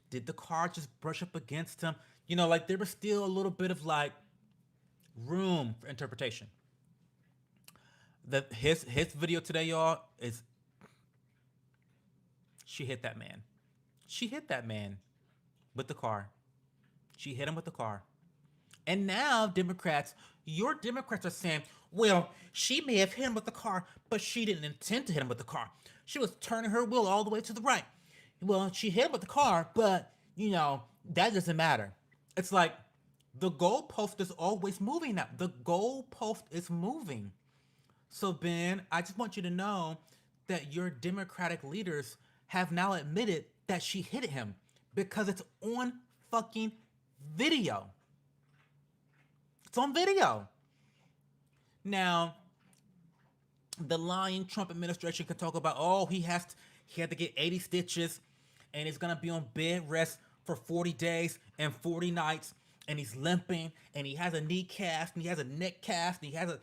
[SPEAKER 1] Did the car just brush up against him? Like there was still a little bit of like room for interpretation. His video today, y'all, is she hit that man. She hit that man with the car. She hit him with the car. And now your Democrats are saying, well, she may have hit him with the car, but she didn't intend to hit him with the car. She was turning her wheel all the way to the right. Well, she hit him with the car, but, that doesn't matter. It's like the goalpost is always moving now. The goalpost is moving. So, Ben, I just want you to know that your Democratic leaders have now admitted that she hit him because it's on fucking video. It's on video. Now, the lying Trump administration could talk about, oh, he had to get 80 stitches and he's gonna be on bed rest for 40 days and 40 nights and he's limping and he has a knee cast and he has a neck cast and he has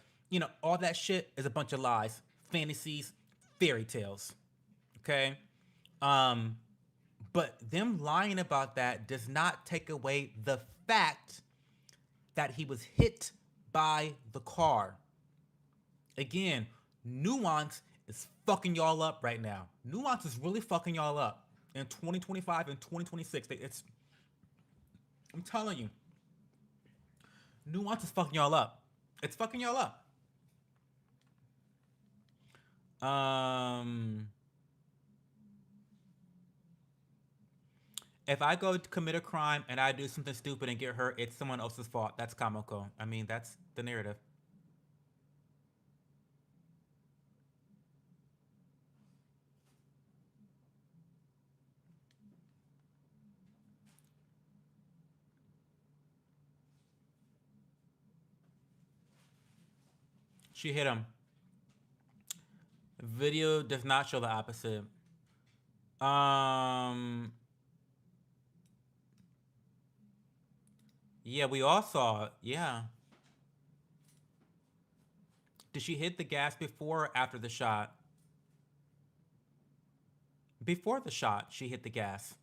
[SPEAKER 1] all that shit is a bunch of lies, fantasies, fairy tales. Okay? Um, but them lying about that does not take away the fact that he was hit by the car. Again, nuance is fucking y'all up right now. Nuance is really fucking y'all up in 2025 and 2026. I'm telling you, nuance is fucking y'all up. It's fucking y'all up. Um, if I go to commit a crime and I do something stupid and get hurt, it's someone else's fault. That's comical. I mean, that's the narrative. She hit him. Video does not show the opposite. Um, yeah, we all saw it. Yeah. Did she hit the gas before or after the shot? Before the shot, she hit the gas.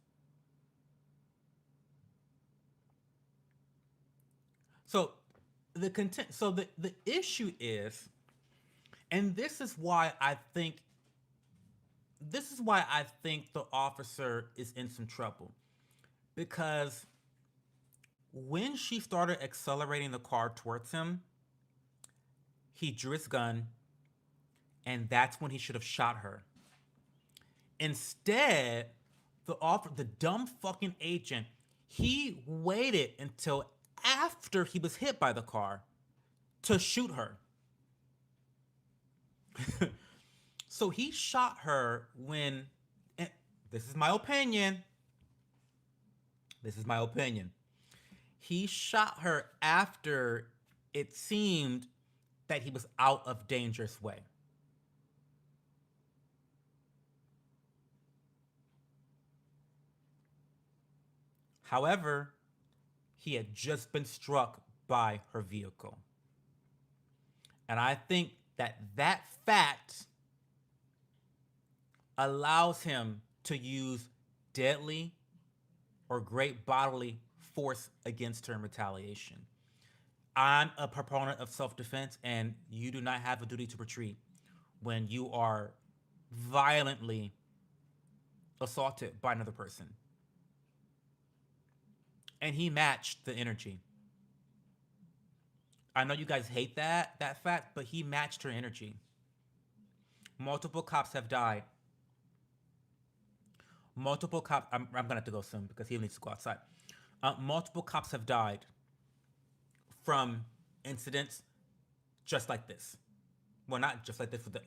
[SPEAKER 1] So the issue is, and this is why I think the officer is in some trouble. Because when she started accelerating the car towards him, he drew his gun, and that's when he should have shot her. Instead, the dumb fucking agent, he waited until after he was hit by the car to shoot her. So he shot her when, this is my opinion. This is my opinion. He shot her after it seemed that he was out of dangerous way. However, he had just been struck by her vehicle. And I think that fact allows him to use deadly or great bodily force against her in retaliation. I'm a proponent of self-defense, and you do not have a duty to retreat when you are violently assaulted by another person. And he matched the energy. I know you guys hate that fact, but he matched her energy. Multiple cops have died. Multiple cops. I'm gonna have to go soon because he needs to go outside. Multiple cops have died from incidents just like this. Well, not just like this with the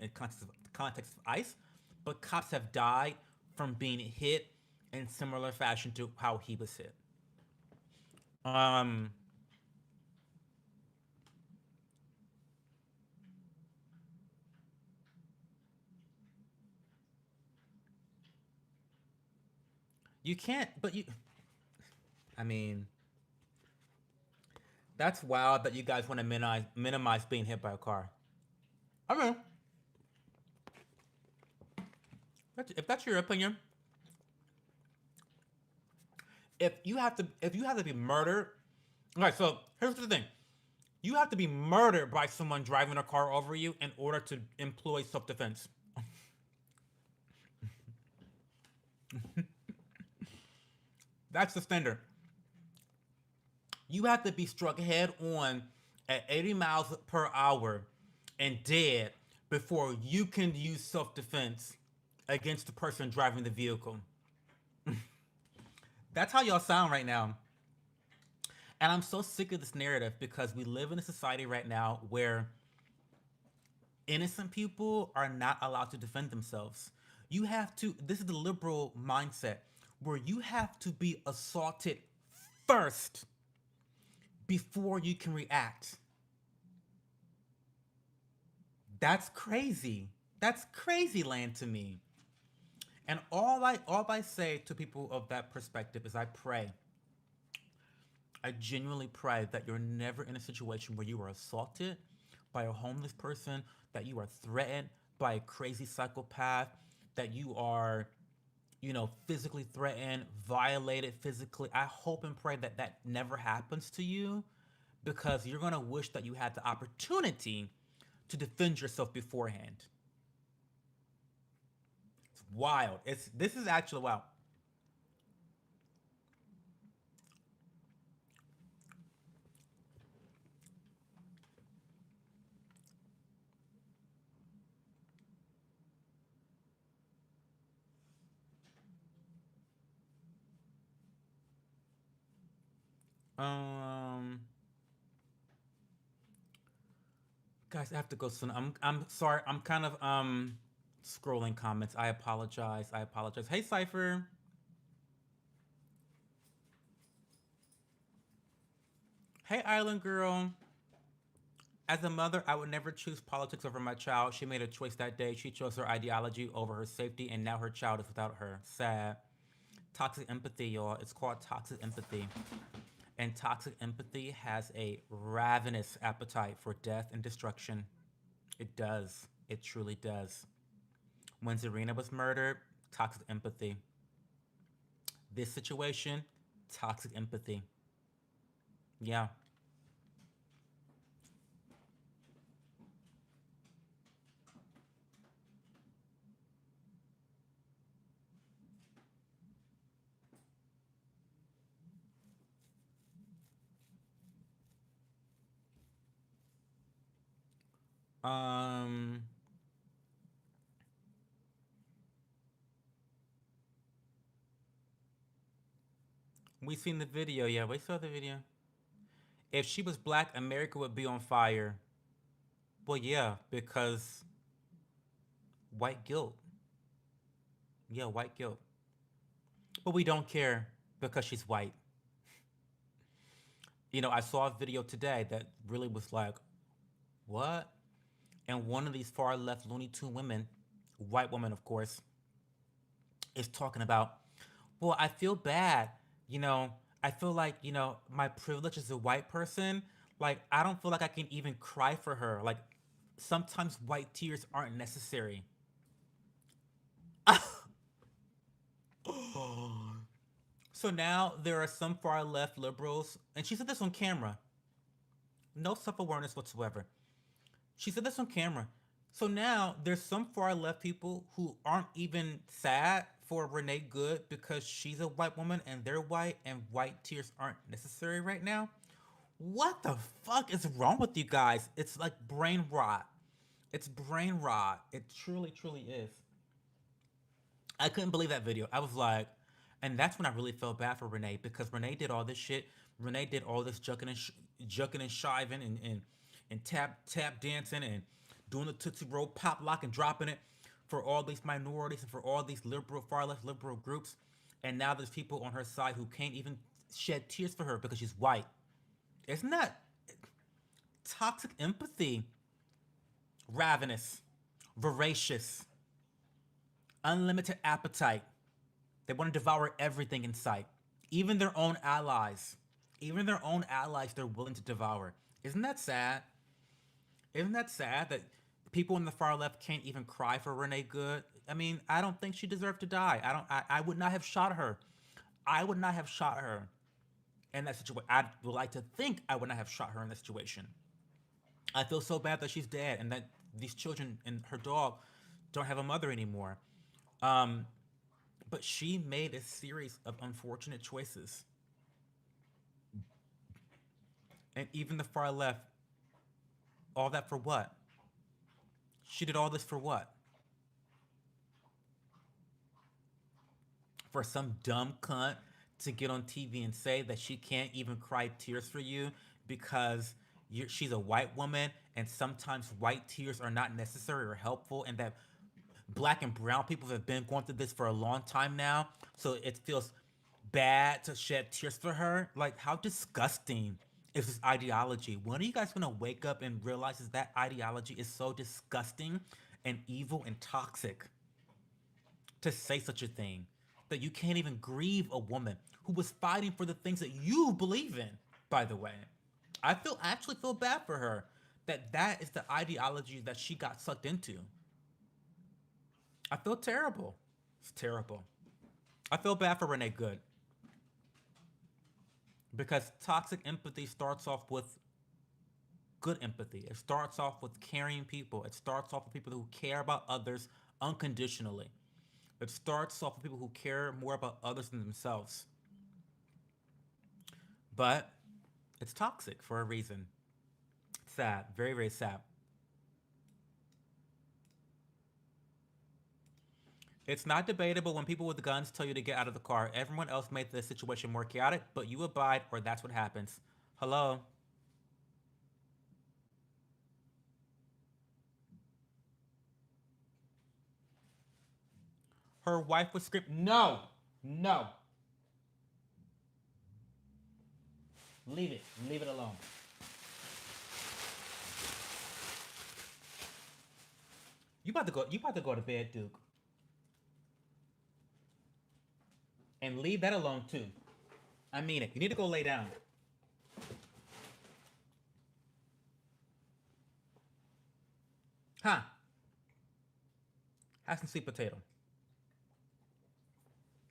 [SPEAKER 1] context of ICE, but cops have died from being hit in similar fashion to how he was hit. Um, you can't, but you. I mean, that's wild that you guys want to minimize being hit by a car. I mean, if that's your opinion, if you have to be murdered, all right. So here's the thing: you have to be murdered by someone driving a car over you in order to employ self-defense. That's the standard. You have to be struck head on at 80 miles per hour and dead before you can use self-defense against the person driving the vehicle. That's how y'all sound right now. And I'm so sick of this narrative because we live in a society right now where innocent people are not allowed to defend themselves. You have to, this is the liberal mindset where you have to be assaulted first before you can react. That's crazy. That's crazy land to me. And all I say to people of that perspective is I genuinely pray that you're never in a situation where you are assaulted by a homeless person, that you are threatened by a crazy psychopath, that you are, physically threatened, violated physically. I hope and pray that that never happens to you because you're going to wish that you had the opportunity to defend yourself beforehand. wild. It's this is actually wild. Um, guys, I have to go soon. I'm sorry. I'm kind of scrolling comments. I apologize. I apologize. Hey, Cipher. Hey, Island Girl. As a mother, I would never choose politics over my child. She made a choice that day. She chose her ideology over her safety, and now her child is without her. Sad. Toxic empathy, y'all. It's called toxic empathy. And toxic empathy has a ravenous appetite for death and destruction. It does. It truly does. When Zarina was murdered, toxic empathy. This situation, toxic empathy. Yeah. Um, we seen the video. Yeah, we saw the video. If she was black, America would be on fire. Well, yeah, because white guilt. Yeah, white guilt. But we don't care because she's white. I saw a video today that really was like, what? And one of these far left Looney Tune women, white woman, of course, is talking about, well, I feel bad. You know, I feel like, my privilege as a white person, like, I don't feel like I can even cry for her. Like, sometimes white tears aren't necessary. So now there are some far left liberals, and she said this on camera, no self awareness whatsoever. She said this on camera. So now there's some far left people who aren't even sad for Renee Good because she's a white woman and they're white and white tears aren't necessary right now. What the fuck is wrong with you guys? It's like brain rot. It's brain rot. It truly, truly is. I couldn't believe that video. I was like, and that's when I really felt bad for Renee because Renee did all this shit. Renee did all this jucking and shiving and tap dancing and doing the Tootsie Roll pop lock and dropping it for all these minorities and for all these liberal, far left liberal groups. And now there's people on her side who can't even shed tears for her because she's white. Isn't that toxic empathy? Ravenous, voracious, unlimited appetite. They want to devour everything in sight, even their own allies. Even their own allies, they're willing to devour. Isn't that sad? Isn't that sad that people in the far left can't even cry for Renee Good? I mean, I don't think she deserved to die. I don't. I would not have shot her. I would not have shot her in that situation. I would like to think I would not have shot her in that situation. I feel so bad that she's dead and that these children and her dog don't have a mother anymore. Um, but she made a series of unfortunate choices, and even the far left, all that for what? She did all this for what? For some dumb cunt to get on TV and say that she can't even cry tears for you because she's a white woman and sometimes white tears are not necessary or helpful, and that black and brown people have been going through this for a long time now, so it feels bad to shed tears for her. Like, how disgusting is this ideology? When are you guys gonna wake up and realize that ideology is so disgusting and evil and toxic to say such a thing? That you can't even grieve a woman who was fighting for the things that you believe in, by the way. I actually feel bad for her that that is the ideology that she got sucked into. I feel terrible. It's terrible. I feel bad for Renee Good because toxic empathy starts off with good empathy. It starts off with caring people. It starts off with people who care about others unconditionally. It starts off with people who care more about others than themselves. But it's toxic for a reason. Sad. Very, very sad. It's not debatable when people with guns tell you to get out of the car. Everyone else made the situation more chaotic, but you abide or that's what happens. Hello? Her wife was screaming, no, no, leave it alone. You about to go to bed, Duke, and leave that alone too. I mean it. You need to go lay down. Huh? Have some sweet potato.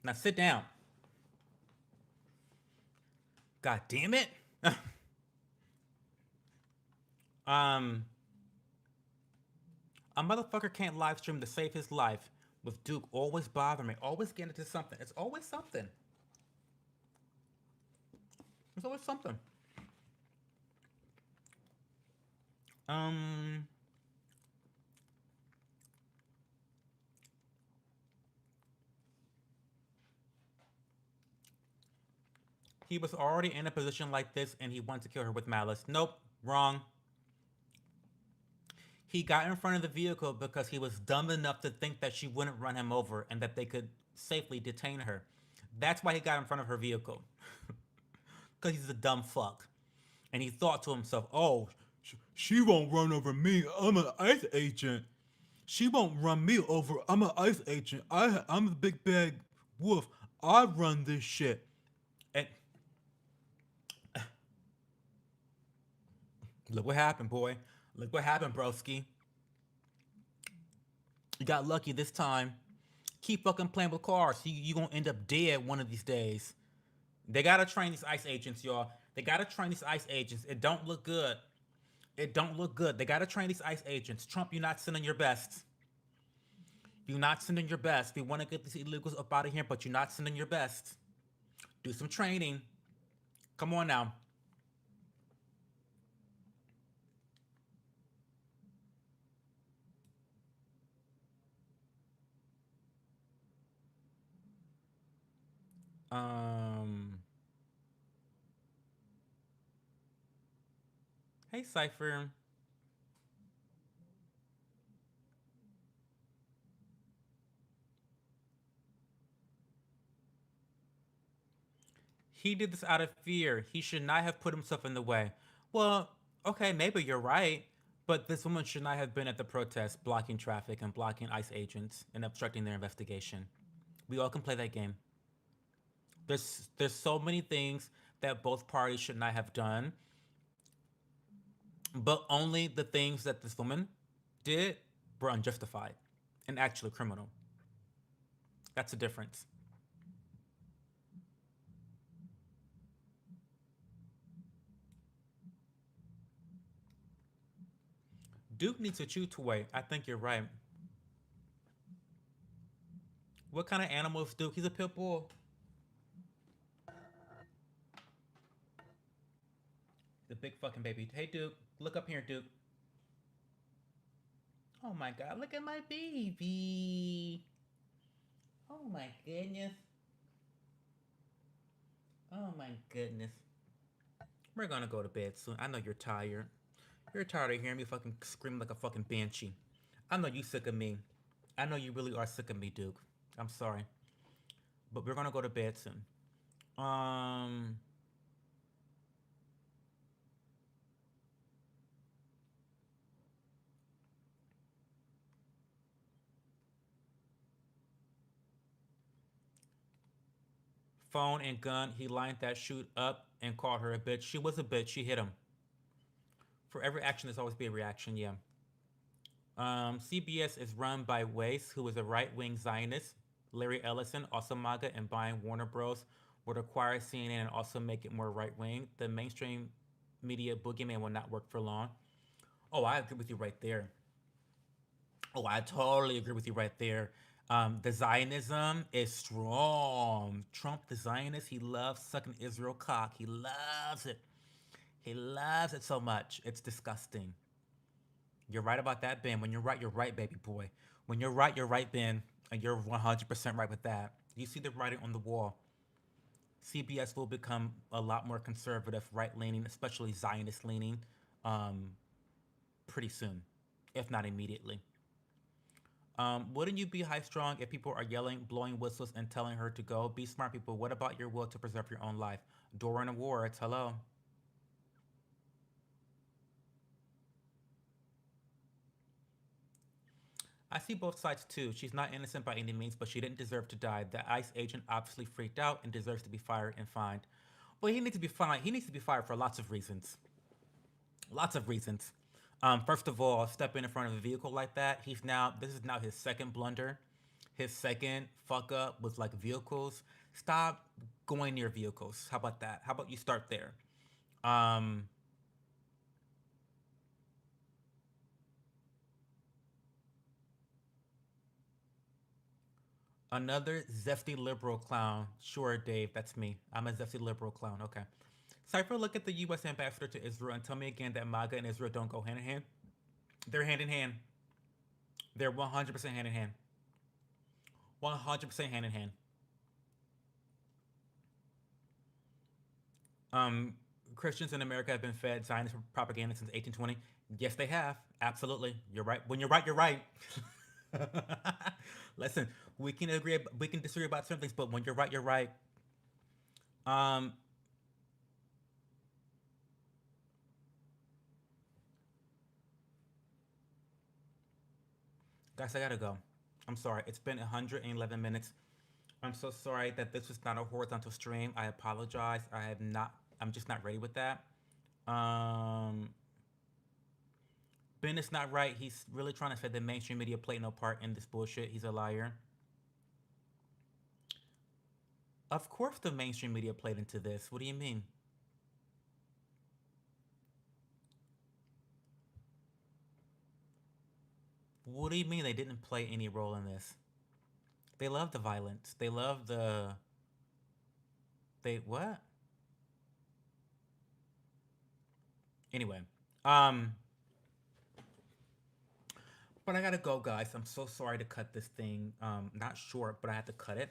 [SPEAKER 1] Now sit down. God damn it. um, a motherfucker can't live stream to save his life with Duke always bothering me, always getting into something. It's always something. It's always something. Um, he was already in a position like this and he wanted to kill her with malice. Nope, wrong. He got in front of the vehicle because he was dumb enough to think that she wouldn't run him over and that they could safely detain her. That's why he got in front of her vehicle. Because he's a dumb fuck. And he thought to himself, oh, she won't run over me. I'm an ICE agent. She won't run me over. I'm an ICE agent. I'm the big bad wolf. I run this shit. And look what happened, boy. Look what happened, broski. You got lucky this time. Keep fucking playing with cars. You gonna end up dead one of these days. They gotta train these ICE agents, y'all. They gotta train these ICE agents. It don't look good. It don't look good. They gotta train these ICE agents. Trump, you're not sending your best. You're not sending your best. We want to get these illegals up out of here, but you're not sending your best. Do some training. Come on now. Um. Hey, Cypher. He did this out of fear. He should not have put himself in the way. Well, okay, maybe you're right, but this woman should not have been at the protest blocking traffic and blocking ICE agents and obstructing their investigation. We all can play that game. There's so many things that both parties should not have done, but only the things that this woman did were unjustified and actually criminal. That's the difference. Duke needs to chew toy. I think you're right. What kind of animal is Duke? He's a pit bull. The big fucking baby. Hey, Duke. Look up here, Duke. Oh my god, look at my baby. Oh my goodness. Oh my goodness. We're gonna go to bed soon. I know you're tired. You're tired of hearing me fucking scream like a fucking banshee. I know you sick of me. I know you really are sick of me, Duke. I'm sorry. But we're gonna go to bed soon. Um Phone and gun. He lined that shoot up and called her a bitch. She was a bitch. She hit him. For every action, there's always be a reaction. Yeah. CBS is run by Weiss, who is a right-wing Zionist. Larry Ellison, also MAGA, and buying Warner Bros. Would acquire CNN and also make it more right-wing. The mainstream media boogeyman will not work for long. Oh, I agree with you right there. Oh, I totally agree with you right there. The Zionism is strong. Trump, the Zionist, he loves sucking Israel cock. He loves it. He loves it so much. It's disgusting. You're right about that, Ben. When you're right, baby boy. When you're right, Ben. And you're 100% right with that. You see the writing on the wall. CBS will become a lot more conservative, right leaning, especially Zionist leaning, um, pretty soon, if not immediately. Wouldn't you be high strung if people are yelling, blowing whistles, and telling her to go? Be smart, people. What about your will to preserve your own life? Dora Awards, hello. I see both sides too. She's not innocent by any means, but she didn't deserve to die. The ICE agent obviously freaked out and deserves to be fired and fined. Well, he needs to be fined. He needs to be fired for lots of reasons. Lots of reasons. First of all, stepping in front of a vehicle like that, this is now his second blunder. His second fuck up was like vehicles. Stop going near vehicles. How about that? How about you start there? Um, Another zesty liberal clown. Sure, Dave, that's me. I'm a zesty liberal clown. Okay. Cypher, look at the U.S. ambassador to Israel and tell me again that MAGA and Israel don't go hand in hand. They're hand in hand. They're 100% hand in hand. 100% hand in hand. Um, Christians in America have been fed Zionist propaganda since 1820. Yes, they have. Absolutely. You're right. When you're right, you're right. Listen, we can disagree about certain things, but when you're right, you're right. Um, Guys, I gotta go. I'm sorry. It's been 111 minutes. I'm so sorry that this was not a horizontal stream. I apologize. I have not. I'm just not ready with that. Um, Ben is not right. He's really trying to say that mainstream media played no part in this bullshit. He's a liar. Of course, the mainstream media played into this. What do you mean? What do you mean they didn't play any role in this? They love the violence. They love the. They what? Anyway, um, but I gotta go, guys. I'm so sorry to cut this thing. Not short, but I have to cut it.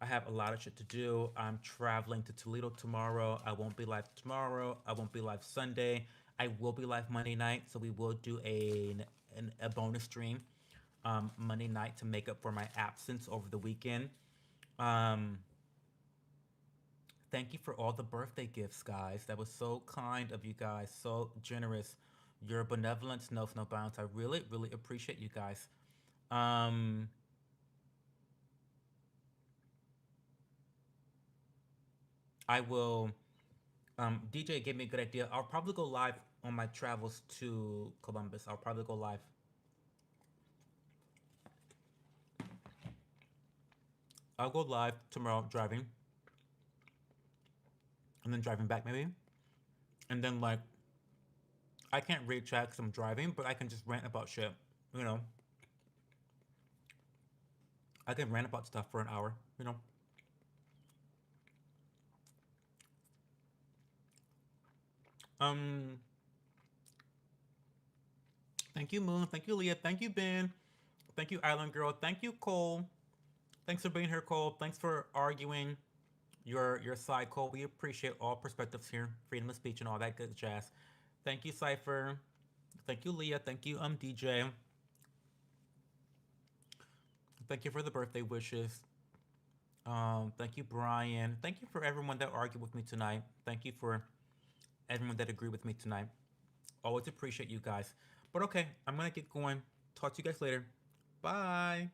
[SPEAKER 1] I have a lot of shit to do. I'm traveling to Toledo tomorrow. I won't be live tomorrow. I won't be live Sunday. I will be live Monday night, so we will do a bonus stream Monday night to make up for my absence over the weekend. Um, Thank you for all the birthday gifts, guys. That was so kind of you guys. So generous. Your benevolence knows no bounds. I really, really appreciate you guys. Um, I will. DJ gave me a good idea. I'll probably go live on my travels to Columbus. I'll probably go live. I'll go live tomorrow driving, and then driving back maybe, and then like I can't read chat because I'm driving, but I can just rant about shit. You know, I can rant about stuff for an hour. You know. Um, Thank you, Moon. Thank you, Leah. Thank you, Ben. Thank you, Island Girl. Thank you, Cole. Thanks for being here, Cole. Thanks for arguing your side, Cole. We appreciate all perspectives here, freedom of speech, and all that good jazz. Thank you, Cipher. Thank you, Leah. Thank you, DJ. Thank you for the birthday wishes. Thank you, Brian. Thank you for everyone that argued with me tonight. Thank you for everyone that agreed with me tonight. Always appreciate you guys. But okay, I'm gonna get going. Talk to you guys later. Bye.